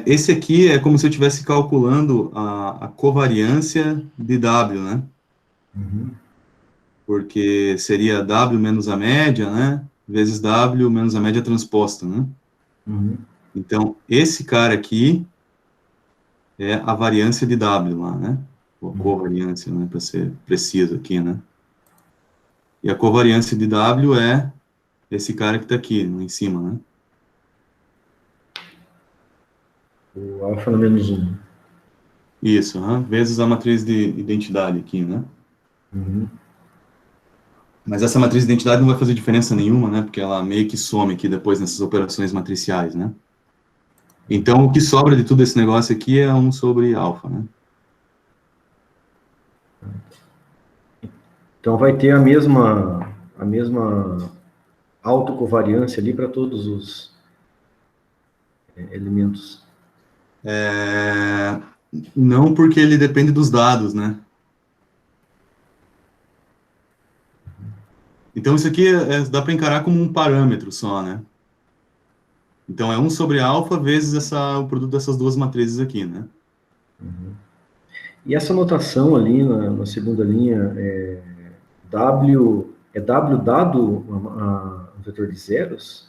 Esse aqui é como se eu estivesse calculando a covariância de W, né? Uhum. Porque seria W menos a média, né? Vezes W menos a média transposta, né? Uhum. Então, esse cara aqui é a variância de W lá, né? Ou covariância, né? Para ser preciso aqui, né? E a covariância de W é esse cara que está aqui, lá em cima, né? O alfa no menos 1. Isso, vezes a matriz de identidade aqui, né? Uhum. Mas essa matriz de identidade não vai fazer diferença nenhuma, né? Porque ela meio que some aqui depois nessas operações matriciais, né? Então, o que sobra de tudo esse negócio aqui é 1 sobre alfa, né? Então vai ter a mesma autocovariância ali para todos os elementos. Não, porque ele depende dos dados, né? Então, isso aqui dá para encarar como um parâmetro só, né? Então, é 1 sobre alfa vezes o produto dessas duas matrizes aqui, né? Uhum. E essa notação ali na segunda linha, W dado um vetor de zeros?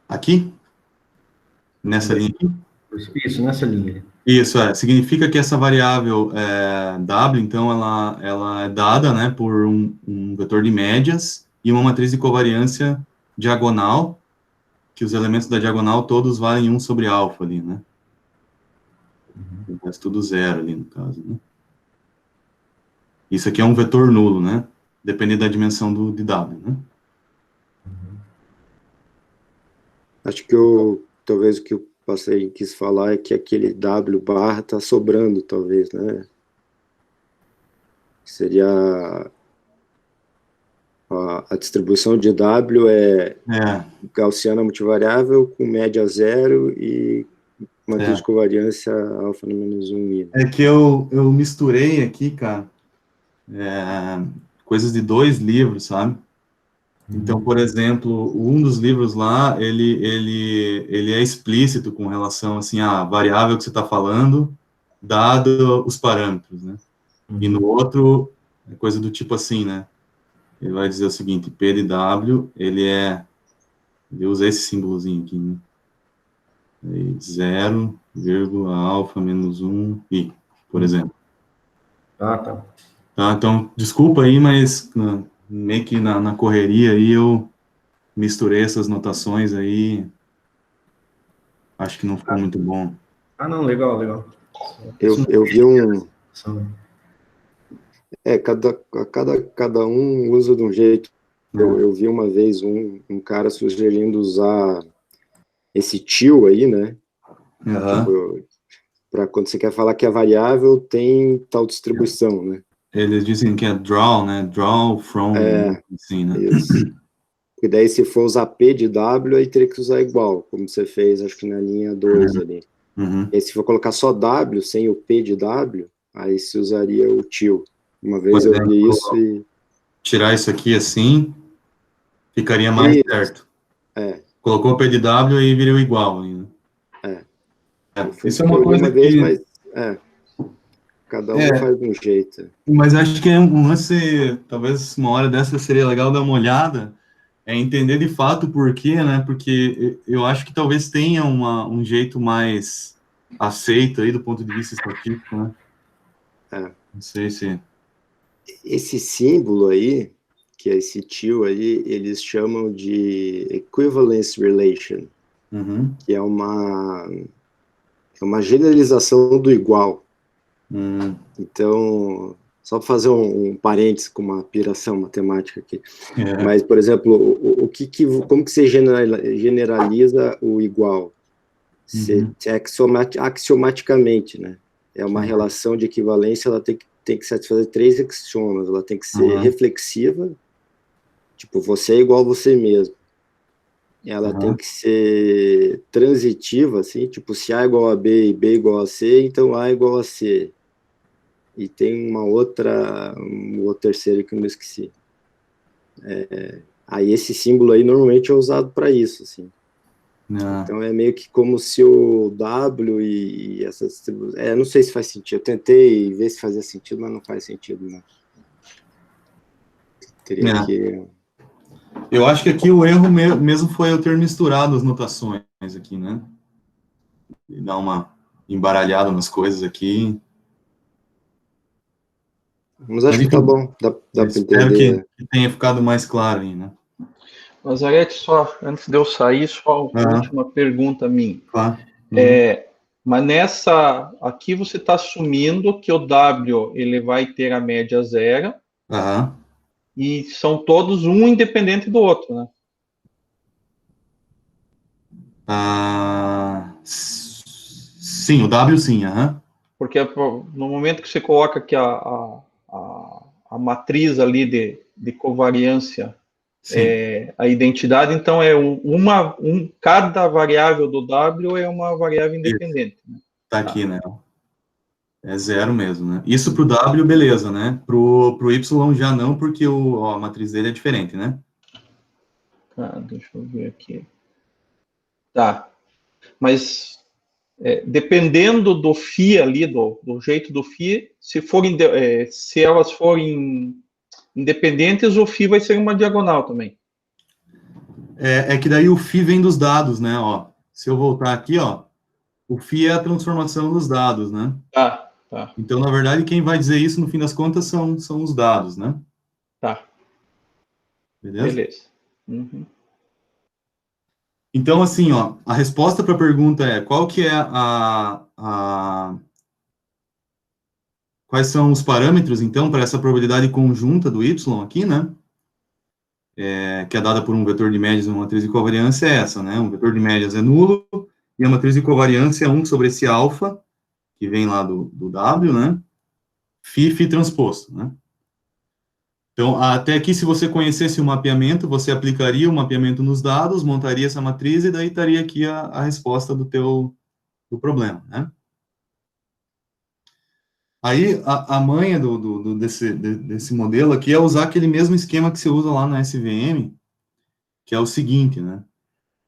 Aqui? Nessa linha aqui? Isso, nessa linha. Isso, significa que essa variável W, então, ela é dada, né, por um vetor de médias e uma matriz de covariância diagonal, que os elementos da diagonal todos valem 1 sobre alfa ali, né? É tudo zero ali, no caso, né? Isso aqui é um vetor nulo, né? Dependendo da dimensão de W, né? Acho que talvez o que o passarinho quis falar é que aquele W barra está sobrando, talvez, né? Seria a distribuição de W gaussiana multivariável com média zero e matriz de covariância alfa no menos 1 i. É que eu misturei aqui, cara, coisas de 2 livros, sabe? Então, por exemplo, um dos livros lá, ele é explícito com relação, assim, à variável que você está falando, dado os parâmetros, né? E no outro, é coisa do tipo assim, né? Ele vai dizer o seguinte, P de W, ele usa esse símbolozinho aqui, né? 0, alfa menos 1, i, por exemplo. Tá. Tá, então, desculpa aí, mas meio que na correria aí eu misturei essas notações aí, acho que não ficou muito bom. Não, legal. Eu vi cada um usa de um jeito. Eu vi uma vez um cara sugerindo usar esse til aí, né? Tipo, para quando você quer falar que a variável tem tal distribuição, né? Eles dizem que é draw, né? Draw from, assim, né? Isso. E daí, se for usar P de W, aí teria que usar igual, como você fez, acho que na linha 2 ali. Uhum. E se for colocar só W, sem o P de W, aí se usaria o till. Uma vez Por eu vi exemplo, isso e... tirar isso aqui assim, ficaria mais certo. Colocou o P de W e virou igual ainda. Isso é uma coisa vez, que... mas, cada um faz de um jeito. Mas acho que é um lance, talvez uma hora dessa seria legal dar uma olhada, entender de fato o porquê, né? Porque eu acho que talvez tenha um jeito mais aceito aí do ponto de vista estatístico, né? Não sei se... Esse símbolo aí, que é esse till aí, eles chamam de equivalence relation, que é uma generalização do igual. Então, só para fazer um parênteses com uma piração matemática aqui. Mas, por exemplo, como que você generaliza o igual? Axiomaticamente, né? É uma relação de equivalência, ela tem que satisfazer 3 axiomas. Ela tem que ser reflexiva, tipo, você é igual a você mesmo. Ela tem que ser transitiva, assim, tipo, se A é igual a B e B igual a C, então A é igual a C. E tem um outro terceiro que eu não esqueci. Aí esse símbolo aí normalmente é usado para isso, assim. Então é meio que como se o W e essas distribuições... não sei se faz sentido. Eu tentei ver se fazia sentido, mas não faz sentido, né? Teria que... Eu acho que aqui o erro mesmo foi eu ter misturado as notações aqui, né? E dar uma embaralhada nas coisas aqui. Mas acho que tá bom, dá para entender. Espero que tenha ficado mais claro aí, né? Nazarete, só antes de eu sair, só uma última pergunta minha. Claro. Mas aqui você está assumindo que o W ele vai ter a média zero, e são todos um independente do outro, né? Sim, o W sim, Porque no momento que você coloca que a matriz ali de covariância a identidade, então cada variável do W é uma variável independente. Tá aqui, né? É zero mesmo, né? Isso pro W, beleza, né? Pro Y já não, porque a matriz dele é diferente, né? Deixa eu ver aqui. Tá. Mas dependendo do φ ali, do jeito do φ, se elas forem independentes, o φ vai ser uma diagonal também. É que daí o φ vem dos dados, né? Ó, se eu voltar aqui, ó, o φ é a transformação dos dados, né? Tá. Então, na verdade, quem vai dizer isso, no fim das contas, são os dados, né? Tá. Beleza. Uhum. Então, assim, ó, a resposta para a pergunta é, qual que é quais são os parâmetros, então, para essa probabilidade conjunta do Y aqui, né? Que é dada por um vetor de médias e uma matriz de covariância, é essa, né? Um vetor de médias é nulo, e a matriz de covariância é 1 sobre esse alfa, que vem lá do W, né? Φ transposto, né? Então, até aqui, se você conhecesse o mapeamento, você aplicaria o mapeamento nos dados, montaria essa matriz, e daí estaria aqui a resposta do problema, né? Aí, a manha desse modelo aqui é usar aquele mesmo esquema que você usa lá na SVM, que é o seguinte, né?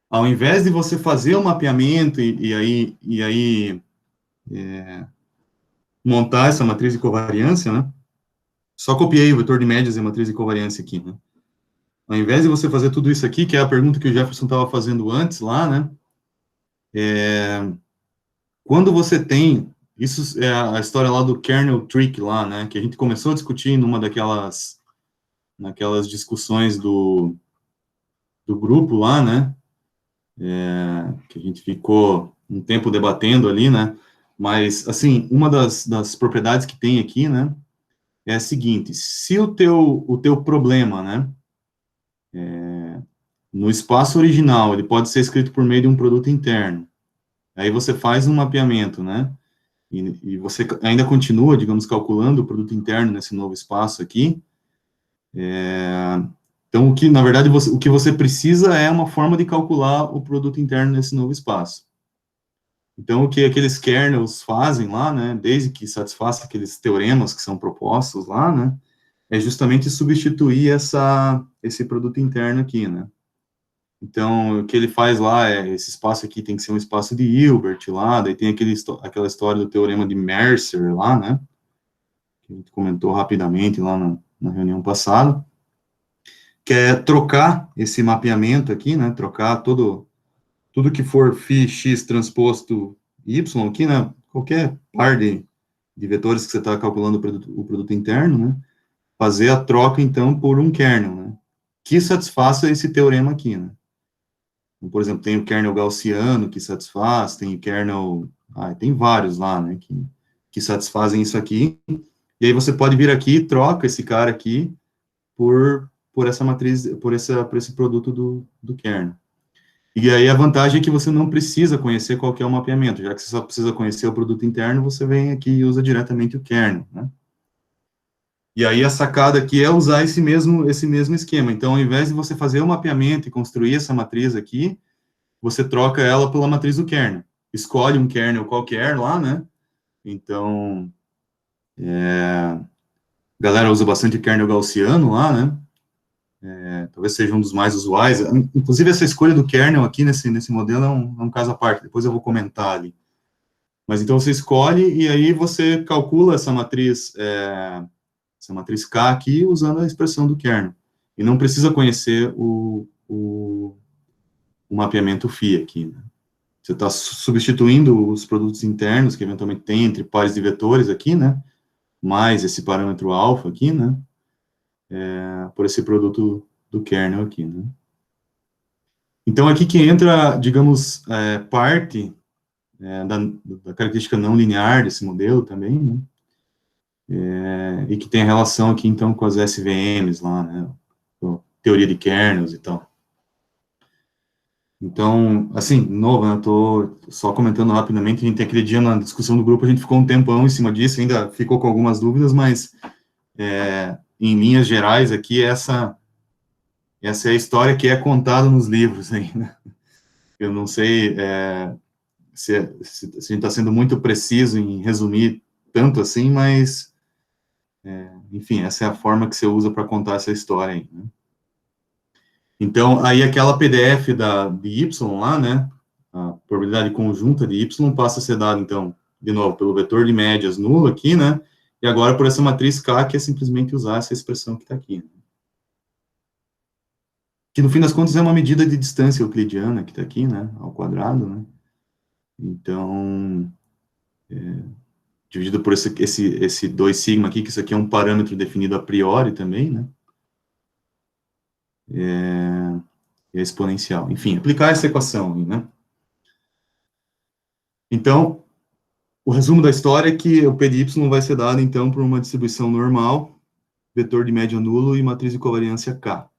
Ao invés de você fazer o mapeamento e aí montar essa matriz de covariância, né? Só copiei o vetor de médias e a matriz de covariância aqui, né? Ao invés de você fazer tudo isso aqui, que é a pergunta que o Jefferson estava fazendo antes lá, né? Quando você tem... Isso é a história lá do kernel trick lá, né? Que a gente começou a discutir numa naquelas discussões do grupo lá, né? Que a gente ficou um tempo debatendo ali, né? Mas, assim, uma das propriedades que tem aqui, né? É a seguinte, se o teu problema, né? No espaço original, ele pode ser escrito por meio de um produto interno. Aí você faz um mapeamento, né? e você ainda continua, digamos, calculando o produto interno nesse novo espaço aqui, então, na verdade, o que você precisa é uma forma de calcular o produto interno nesse novo espaço. Então, o que aqueles kernels fazem lá, né, desde que satisfaça aqueles teoremas que são propostos lá, né, é justamente substituir esse produto interno aqui, né. Então, o que ele faz lá esse espaço aqui tem que ser um espaço de Hilbert lá, daí tem aquela história do teorema de Mercer lá, né, que a gente comentou rapidamente lá na reunião passada, que é trocar esse mapeamento aqui, né, trocar tudo que for φ, x transposto y aqui, né, qualquer par de vetores que você está calculando o produto interno, né, fazer a troca, então, por um kernel, né, que satisfaça esse teorema aqui, né. Então, por exemplo, tem o kernel gaussiano que satisfaz, tem o kernel, tem vários lá, né, que satisfazem isso aqui, e aí você pode vir aqui e troca esse cara aqui por essa matriz, por esse produto do kernel. E aí a vantagem é que você não precisa conhecer qual que é o mapeamento, já que você só precisa conhecer o produto interno, você vem aqui e usa diretamente o kernel, né? E aí a sacada aqui é usar esse mesmo esquema. Então, ao invés de você fazer o mapeamento e construir essa matriz aqui, você troca ela pela matriz do kernel. Escolhe um kernel qualquer lá, né? Então, a galera usa bastante o kernel gaussiano lá, né? Talvez seja um dos mais usuais. Inclusive, essa escolha do kernel aqui nesse modelo é um caso à parte, depois eu vou comentar ali. Mas então você escolhe e aí você calcula essa matriz K aqui usando a expressão do kernel. E não precisa conhecer o mapeamento φ aqui, né? Você está substituindo os produtos internos que eventualmente tem entre pares de vetores aqui, né? Mais esse parâmetro alfa aqui, né? Por esse produto do kernel aqui, né? Então, aqui que entra, digamos, parte da característica não linear desse modelo também, né? E que tem relação aqui, então, com as SVMs lá, né? Teoria de kernels e tal. Então, assim, de novo, né, eu tô só comentando rapidamente, a gente aquele dia na discussão do grupo, a gente ficou um tempão em cima disso, ainda ficou com algumas dúvidas, mas, em linhas gerais, aqui, essa é a história que é contada nos livros, aí, né? Eu não sei se a gente está sendo muito preciso em resumir tanto assim, mas, enfim, essa é a forma que você usa para contar essa história aí, né? Então, aí aquela PDF de Y lá, né, a probabilidade conjunta de Y passa a ser dada, então, de novo, pelo vetor de médias nulo aqui, né, e agora por essa matriz K, que é simplesmente usar essa expressão que está aqui, né? Que, no fim das contas, é uma medida de distância euclidiana que está aqui, né, ao quadrado, né. Então, dividido por esse 2 sigma aqui, que isso aqui é um parâmetro definido a priori também, né, é exponencial. Enfim, aplicar essa equação aí, né. Então, o resumo da história é que o P de Y vai ser dado, então, por uma distribuição normal, vetor de média nulo e matriz de covariância K.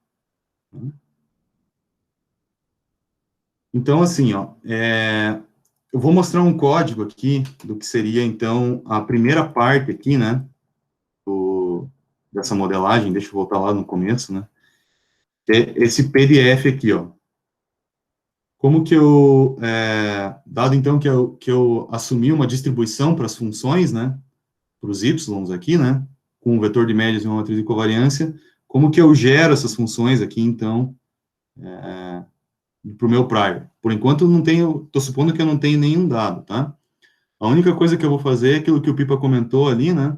Então, assim, ó, eu vou mostrar um código aqui do que seria, então, a primeira parte aqui, né, dessa modelagem, deixa eu voltar lá no começo, né, esse PDF aqui, ó. Como que dado, então, que eu assumi uma distribuição para as funções, né, para os y aqui, né, com um vetor de médias e uma matriz de covariância, como que eu gero essas funções aqui, então, para o meu prior. Por enquanto, não tenho, estou supondo que eu não tenho nenhum dado, tá? A única coisa que eu vou fazer é aquilo que o Pipa comentou ali, né,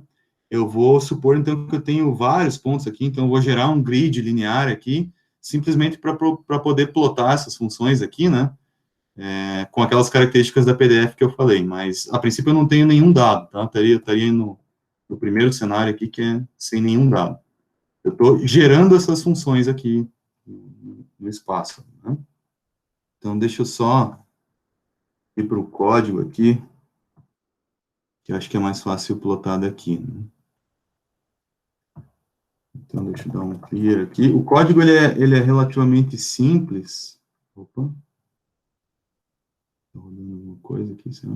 eu vou supor, então, que eu tenho vários pontos aqui, então eu vou gerar um grid linear aqui, simplesmente para poder plotar essas funções aqui, né, com aquelas características da PDF que eu falei, mas, a princípio, eu não tenho nenhum dado, tá? Estaria no primeiro cenário aqui, que é sem nenhum dado. Eu estou gerando essas funções aqui no espaço, né? Então, deixa eu só ir para o código aqui, que eu acho que é mais fácil plotar daqui, né? Então, deixa eu dar um clear aqui. O código, ele é relativamente simples. Opa. Estou rodando alguma coisa aqui, será?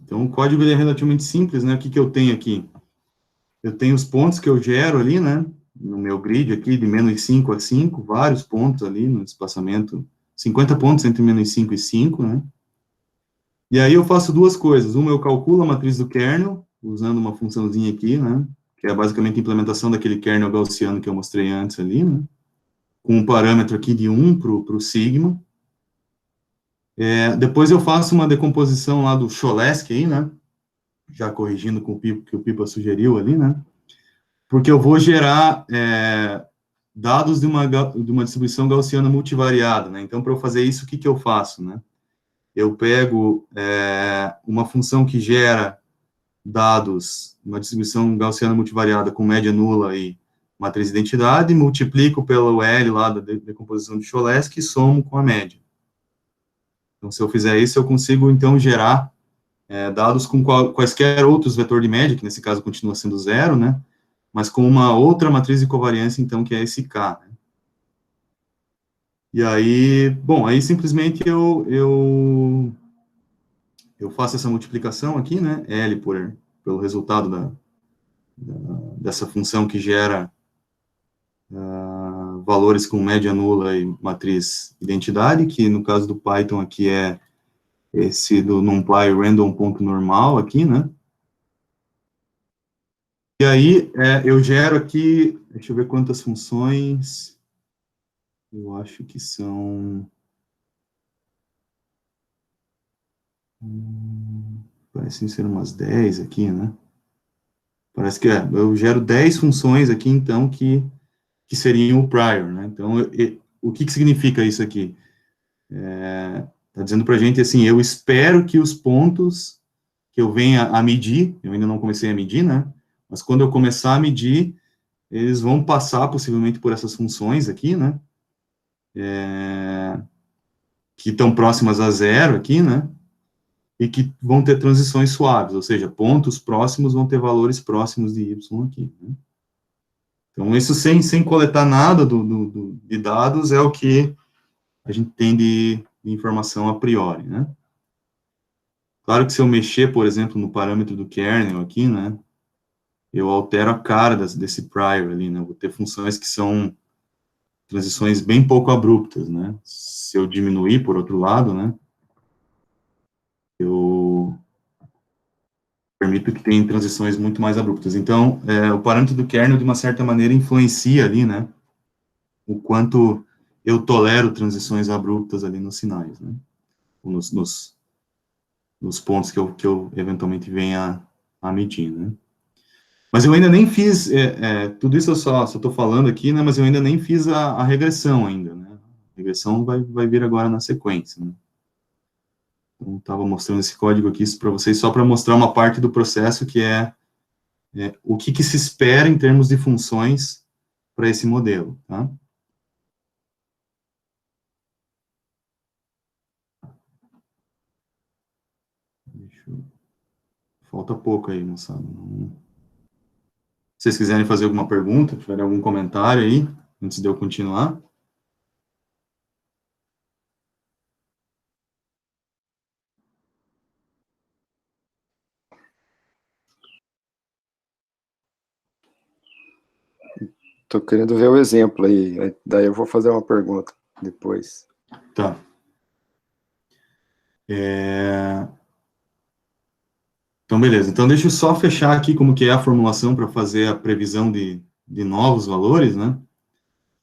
Então, o código ele é relativamente simples, né? O que eu tenho aqui? Eu tenho os pontos que eu gero ali, né? No meu grid aqui, de menos 5 a 5, vários pontos ali no espaçamento, 50 pontos entre menos 5 e 5, né? E aí eu faço duas coisas. Uma, eu calculo a matriz do kernel, usando uma funçãozinha aqui, né? Que é basicamente a implementação daquele kernel gaussiano que eu mostrei antes ali, né? Com um parâmetro aqui de 1 para o sigma. Depois eu faço uma decomposição lá do Cholesky aí, né? Já corrigindo com o que o Pipa sugeriu ali, né? Porque eu vou gerar dados de uma distribuição gaussiana multivariada, né? Então, para eu fazer isso, o que eu faço, né? Eu pego uma função que gera dados, uma distribuição gaussiana multivariada com média nula e matriz de identidade, multiplico pelo L lá da decomposição de Cholesky e somo com a média. Então, se eu fizer isso, eu consigo, então, gerar dados com quaisquer outros vetores de média, que nesse caso continua sendo zero, né? Mas com uma outra matriz de covariância, então, que é esse K. Né? E aí, bom, aí simplesmente eu faço essa multiplicação aqui, né? L pelo resultado dessa função que gera valores com média nula e matriz identidade, que no caso do Python aqui é esse do NumPy random.normal aqui, né? E aí eu gero aqui, deixa eu ver quantas funções, eu acho que são... parecem ser umas 10 aqui, né? Parece que eu gero 10 funções aqui, então, que seriam o prior, né? Então, o que significa isso aqui? Está dizendo para a gente, assim, eu espero que os pontos que eu venha a medir, eu ainda não comecei a medir, né? Mas quando eu começar a medir, eles vão passar, possivelmente, por essas funções aqui, né? Que estão próximas a zero aqui, né? E que vão ter transições suaves, ou seja, pontos próximos vão ter valores próximos de y aqui. Né? Então, isso sem coletar nada de dados é o que a gente tem de informação a priori, né? Claro que se eu mexer, por exemplo, no parâmetro do kernel aqui, né, eu altero a cara desse prior ali, né? Eu vou ter funções que são transições bem pouco abruptas, né? Se eu diminuir, por outro lado, né, eu permito que tenha transições muito mais abruptas. Então, o parâmetro do kernel, de uma certa maneira, influencia ali, né, o quanto eu tolero transições abruptas ali nos sinais, né, nos pontos que eu eventualmente venha a medir, né. Mas eu ainda nem fiz, tudo isso eu só estou falando aqui, né, mas eu ainda nem fiz a regressão ainda, né. A regressão vai vir agora na sequência, né. Então, estava mostrando esse código aqui para vocês, só para mostrar uma parte do processo que o que se espera em termos de funções para esse modelo, tá? Falta pouco aí, moçada. Se vocês quiserem fazer alguma pergunta, tiverem algum comentário aí, antes de eu continuar. Tô querendo ver o exemplo aí, daí eu vou fazer uma pergunta depois. Tá. Então, beleza. Então, deixa eu só fechar aqui como que é a formulação para fazer a previsão de novos valores, né?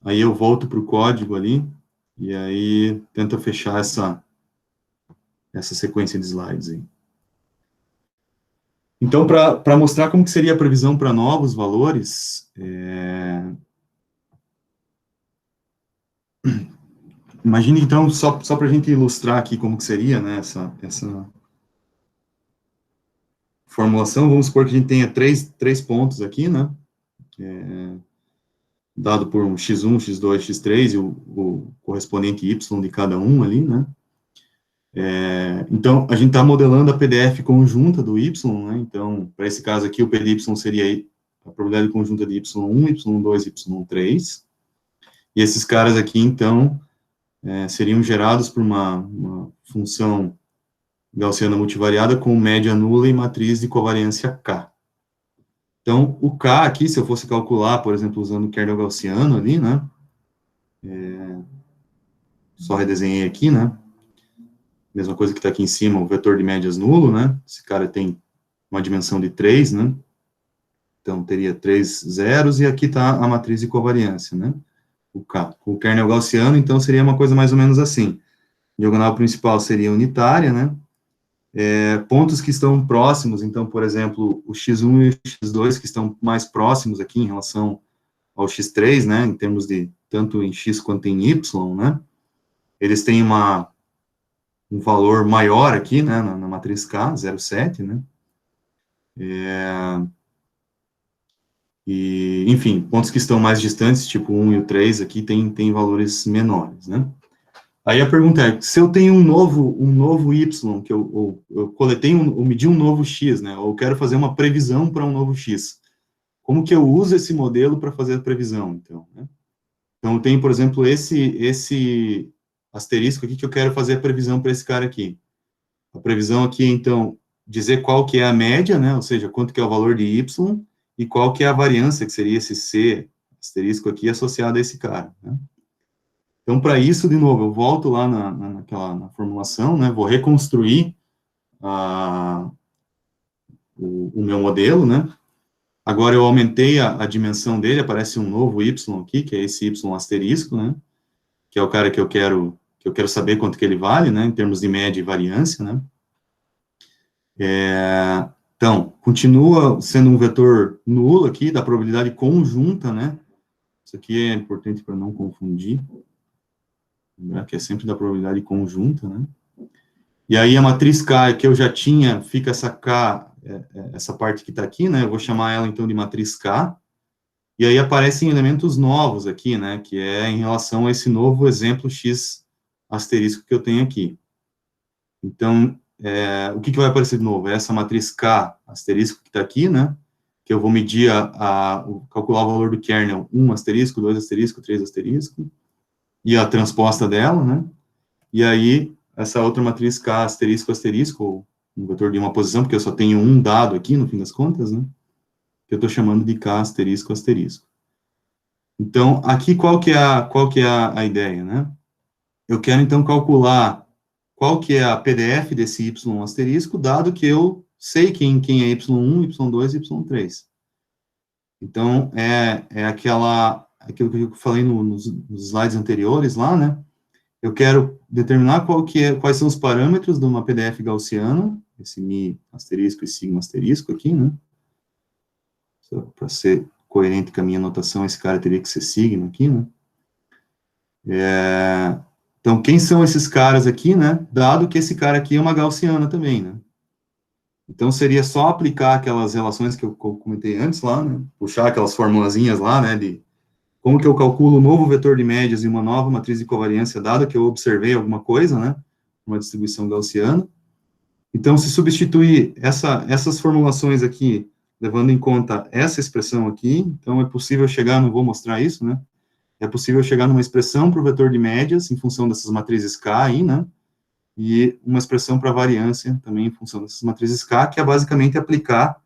Aí eu volto para o código ali, e aí tento fechar essa sequência de slides aí. Então, para mostrar como que seria a previsão para novos valores, imagine, então, só para a gente ilustrar aqui como que seria, né, essa formulação, vamos supor que a gente tenha três pontos aqui, né, dado por um x1, x2, x3, e o correspondente y de cada um ali, né. Então, a gente está modelando a PDF conjunta do y, né, então, para esse caso aqui, o P de y seria a probabilidade conjunta de y1, y2 e y3, e esses caras aqui, então, seriam gerados por uma função gaussiana multivariada com média nula e matriz de covariância K. Então, o K aqui, se eu fosse calcular, por exemplo, usando o kernel gaussiano ali, né, só redesenhei aqui, né, mesma coisa que está aqui em cima, o vetor de médias nulo, né, esse cara tem uma dimensão de 3, né, então teria 3 zeros, e aqui está a matriz de covariância, né, o K. O kernel gaussiano, então, seria uma coisa mais ou menos assim. Diagonal principal seria unitária, né, pontos que estão próximos, então, por exemplo, o x1 e o x2, que estão mais próximos aqui em relação ao x3, né, em termos de, tanto em x quanto em y, né, eles têm um valor maior aqui, né, na matriz K, 0,7, né, e, enfim, pontos que estão mais distantes, tipo 1 e o 3, aqui tem valores menores, né. Aí a pergunta é, se eu tenho um novo y, que eu coletei, eu medi um novo x, né, ou eu quero fazer uma previsão para um novo x, como que eu uso esse modelo para fazer a previsão, então, né? Então, tem, por exemplo, esse asterisco aqui que eu quero fazer a previsão para esse cara aqui. A previsão aqui, então, dizer qual que é a média, né, ou seja, quanto que é o valor de y, e qual que é a variância, que seria esse c asterisco aqui, associado a esse cara, né? Então, para isso, de novo, eu volto lá na formulação, né, vou reconstruir o meu modelo, né, agora eu aumentei a dimensão dele, aparece um novo y aqui, que é esse y asterisco, né, que é o cara que eu quero saber quanto que ele vale, né, em termos de média e variância, né. Então, continua sendo um vetor nulo aqui, da probabilidade conjunta, né, isso aqui é importante para não confundir, lembrar que é sempre da probabilidade conjunta, né. E aí a matriz K que eu já tinha, fica essa K, essa parte que está aqui, né, eu vou chamar ela então de matriz K, e aí aparecem elementos novos aqui, né, que é em relação a esse novo exemplo X asterisco que eu tenho aqui. Então, o que vai aparecer de novo? É essa matriz K asterisco que está aqui, né, que eu vou medir, calcular o valor do kernel 1 asterisco, 2 asterisco, 3 asterisco, e a transposta dela, né, e aí essa outra matriz K asterisco asterisco, ou um vetor de uma posição, porque eu só tenho um dado aqui, no fim das contas, né, que eu estou chamando de K asterisco asterisco. Então, aqui qual que é a ideia, né? Eu quero, então, calcular qual que é a PDF desse Y asterisco, dado que eu sei quem é Y1, Y2 e Y3. Então, aquilo que eu falei nos slides anteriores lá, né? Eu quero determinar quais são os parâmetros de uma PDF gaussiana, esse mi asterisco e sigma asterisco aqui, né? Para ser coerente com a minha notação, esse cara teria que ser sigma aqui, né? Então, quem são esses caras aqui, né? Dado que esse cara aqui é uma gaussiana também, né? Então, seria só aplicar aquelas relações que eu comentei antes lá, né? Puxar aquelas formulazinhas lá, né? De como que eu calculo um novo vetor de médias e uma nova matriz de covariância, dado que eu observei alguma coisa, né? Uma distribuição gaussiana. Então, se substituir essas formulações aqui, levando em conta essa expressão aqui, então é possível chegar, não vou mostrar isso, né? É possível chegar numa expressão para o vetor de médias, em função dessas matrizes K aí, né? E uma expressão para variância, também em função dessas matrizes K, que é basicamente aplicar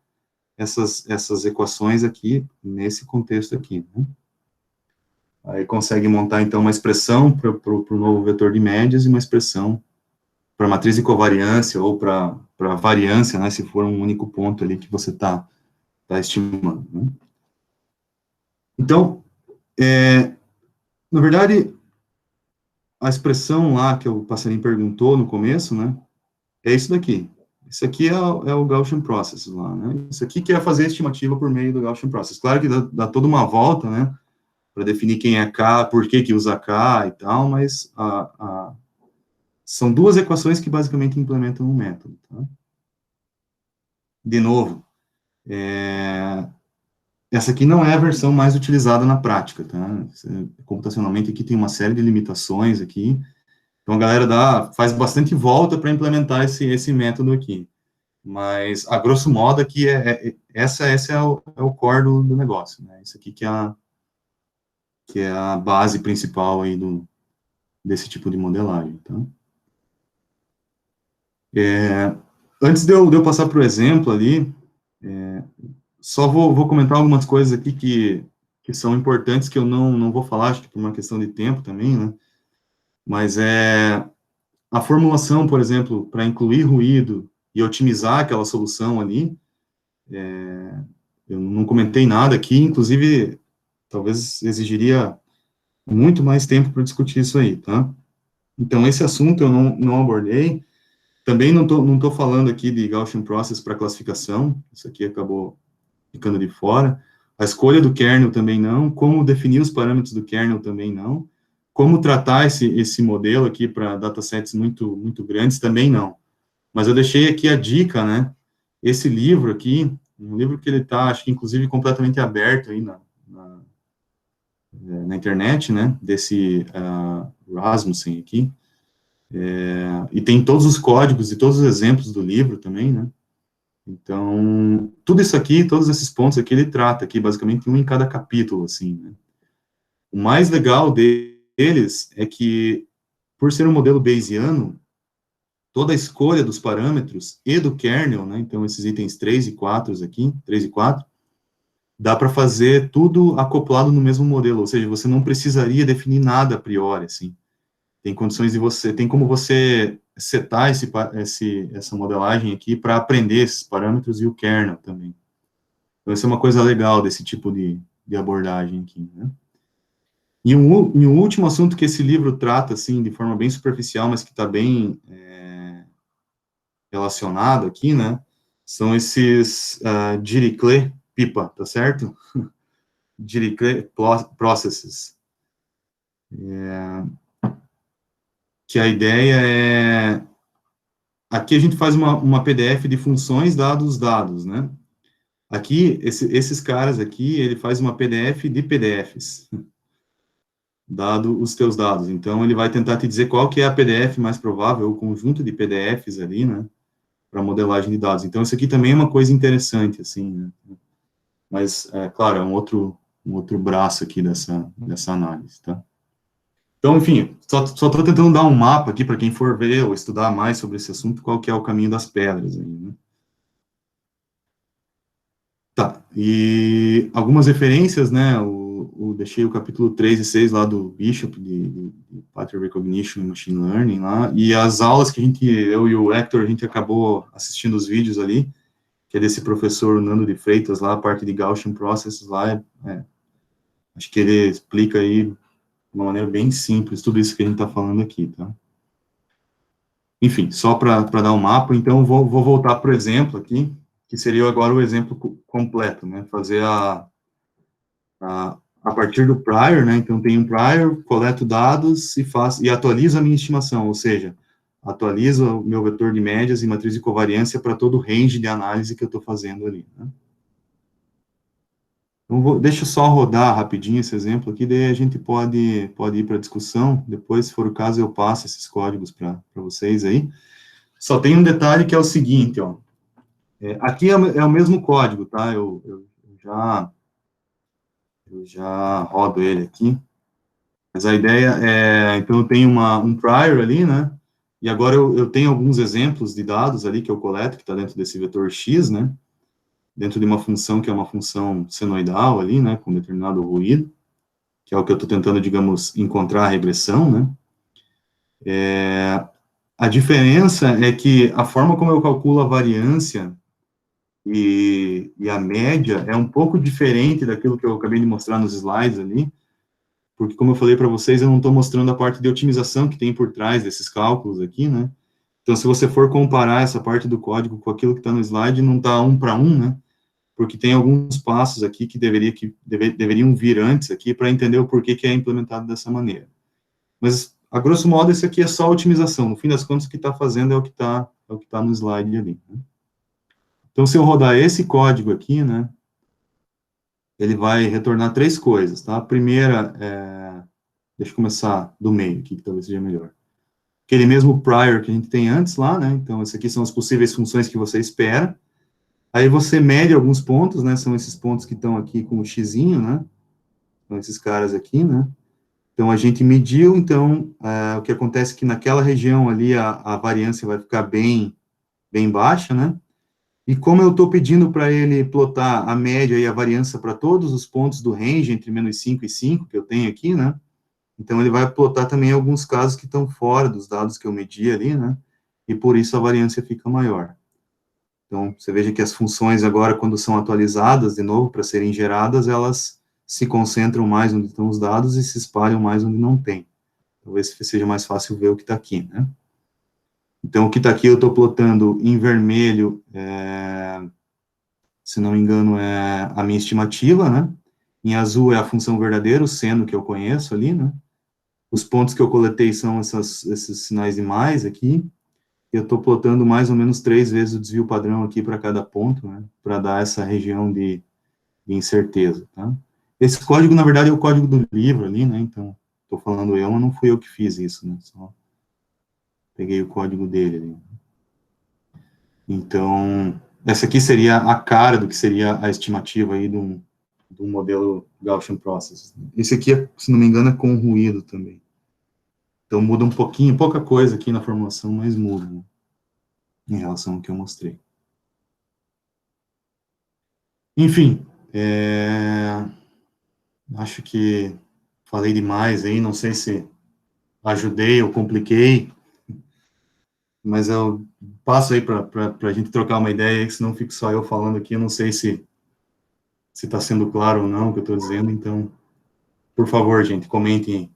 essas equações aqui, nesse contexto aqui, né? Aí consegue montar, então, uma expressão para o novo vetor de médias e uma expressão para matriz de covariância ou para variância, né, se for um único ponto ali que você está estimando, né? Então, na verdade, a expressão lá que o passarinho perguntou no começo, né, é isso daqui. Isso aqui é o Gaussian Process lá, né? Isso aqui que é fazer a estimativa por meio do Gaussian Process. Claro que dá toda uma volta, né, para definir quem é K, por que usa K e tal, mas são duas equações que basicamente implementam um método, tá? De novo, essa aqui não é a versão mais utilizada na prática, tá? Computacionalmente aqui tem uma série de limitações aqui, então a galera faz bastante volta para implementar esse método aqui, mas a grosso modo aqui esse é o core do negócio, né? Isso aqui que é a base principal aí desse tipo de modelagem, tá? Antes de eu passar para o exemplo ali, só vou comentar algumas coisas aqui que são importantes, que eu não vou falar, acho que por uma questão de tempo também, né? Mas a formulação, por exemplo, para incluir ruído e otimizar aquela solução ali, eu não comentei nada aqui, inclusive, talvez exigiria muito mais tempo para discutir isso aí, tá? Então, esse assunto eu não abordei. Também não tô falando aqui de Gaussian Process para classificação, isso aqui acabou ficando de fora. A escolha do kernel também não. Como definir os parâmetros do kernel também não. Como tratar esse modelo aqui para datasets muito grandes também não. Mas eu deixei aqui a dica, né? Esse livro aqui, um livro que ele está, acho que inclusive completamente aberto aí na internet, né? Desse Rasmussen aqui. E tem todos os códigos e todos os exemplos do livro também, né? Então, tudo isso aqui, todos esses pontos aqui, ele trata aqui, basicamente, um em cada capítulo, assim, né? O mais legal deles é que, por ser um modelo Bayesiano, toda a escolha dos parâmetros e do kernel, né, então esses itens 3 e 4 aqui, 3 e 4, dá para fazer tudo acoplado no mesmo modelo, ou seja, você não precisaria definir nada a priori, assim. Tem condições de tem como você setar essa modelagem aqui para aprender esses parâmetros e o kernel também. Então, isso é uma coisa legal desse tipo de abordagem aqui, né? E um último assunto que esse livro trata, assim, de forma bem superficial, mas que está bem relacionado aqui, né, são esses Dirichlet pipa, tá certo? Dirichlet processes. Que a ideia é... Aqui a gente faz uma PDF de funções dados os dados, né? Aqui, esses caras aqui, ele faz uma PDF de PDFs, dado os teus dados. Então, ele vai tentar te dizer qual que é a PDF mais provável, o conjunto de PDFs ali, né, para modelagem de dados. Então, isso aqui também é uma coisa interessante, assim, né? Mas, claro, é um outro braço aqui dessa análise, tá? Então, enfim, só estou tentando dar um mapa aqui para quem for ver ou estudar mais sobre esse assunto, qual que é o caminho das pedras aí, né? Tá, e algumas referências, né, deixei o capítulo 3 e 6 lá do Bishop, de Pattern Recognition e Machine Learning lá, e as aulas que eu e o Hector, a gente acabou assistindo os vídeos ali, que é desse professor Nando de Freitas lá, a parte de Gaussian Processes lá, acho que ele explica aí de uma maneira bem simples tudo isso que a gente está falando aqui, tá? Enfim, só para dar um mapa, então vou voltar para o exemplo aqui, que seria agora o exemplo completo, né? Fazer a partir do prior, né? Então tem um prior, coleto dados e atualizo a minha estimação, ou seja, atualizo o meu vetor de médias e matriz de covariância para todo o range de análise que eu estou fazendo ali, né? Então, deixa eu só rodar rapidinho esse exemplo aqui, daí a gente pode ir para a discussão, depois, se for o caso, eu passo esses códigos para vocês aí. Só tem um detalhe que é o seguinte, ó, aqui é o mesmo código, tá? Eu já rodo ele aqui, mas a ideia então eu tenho um prior ali, né? E agora eu tenho alguns exemplos de dados ali que eu coleto, que está dentro desse vetor X, né? Dentro de uma função que é uma função senoidal ali, né, com determinado ruído, que é o que eu estou tentando, digamos, encontrar a regressão, né. A diferença é que a forma como eu calculo a variância e a média é um pouco diferente daquilo que eu acabei de mostrar nos slides ali, porque, como eu falei para vocês, eu não estou mostrando a parte de otimização que tem por trás desses cálculos aqui, né. Então, se você for comparar essa parte do código com aquilo que está no slide, não está 1 para 1, né, porque tem alguns passos aqui que deveriam vir antes aqui para entender o porquê que é implementado dessa maneira. Mas, a grosso modo, esse aqui é só otimização. No fim das contas, o que está fazendo é o que está no slide ali, né? Então, se eu rodar esse código aqui, né, ele vai retornar 3 coisas, tá? A primeira deixa eu começar do meio aqui, que talvez seja melhor. Aquele mesmo prior que a gente tem antes lá, né? Então, essas aqui são as possíveis funções que você espera. Aí você mede alguns pontos, né, são esses pontos que estão aqui com o xizinho, né, são esses caras aqui, né. Então, a gente mediu, então, o que acontece é que naquela região ali, a variância vai ficar bem bem baixa, né? E como eu estou pedindo para ele plotar a média e a variância para todos os pontos do range entre menos 5 e 5, que eu tenho aqui, né? Então, ele vai plotar também alguns casos que estão fora dos dados que eu medi ali, né? E por isso a variância fica maior. Então, você veja que as funções agora, quando são atualizadas de novo para serem geradas, elas se concentram mais onde estão os dados e se espalham mais onde não tem. Talvez seja mais fácil ver o que está aqui, né? Então, o que está aqui eu estou plotando em vermelho, se não me engano, é a minha estimativa, né? Em azul é a função verdadeira, o seno que eu conheço ali, né? Os pontos que eu coletei são esses sinais de mais aqui. Eu estou plotando mais ou menos 3 vezes o desvio padrão aqui para cada ponto, né? Para dar essa região de incerteza, tá? Esse código, na verdade, é o código do livro ali, né? Então, estou falando eu, mas não fui eu que fiz isso, né? Só peguei o código dele ali. Então, essa aqui seria a cara do que seria a estimativa aí do modelo Gaussian Process. Esse aqui, se não me engano, é com ruído também. Então, muda um pouquinho, pouca coisa aqui na formulação, mas muda, né? Em relação ao que eu mostrei. Enfim, acho que falei demais aí, não sei se ajudei ou compliquei, mas eu passo aí para a gente trocar uma ideia, que senão fico só eu falando aqui, eu não sei se está sendo claro ou não o que eu estou dizendo, então, por favor, gente, comentem aí.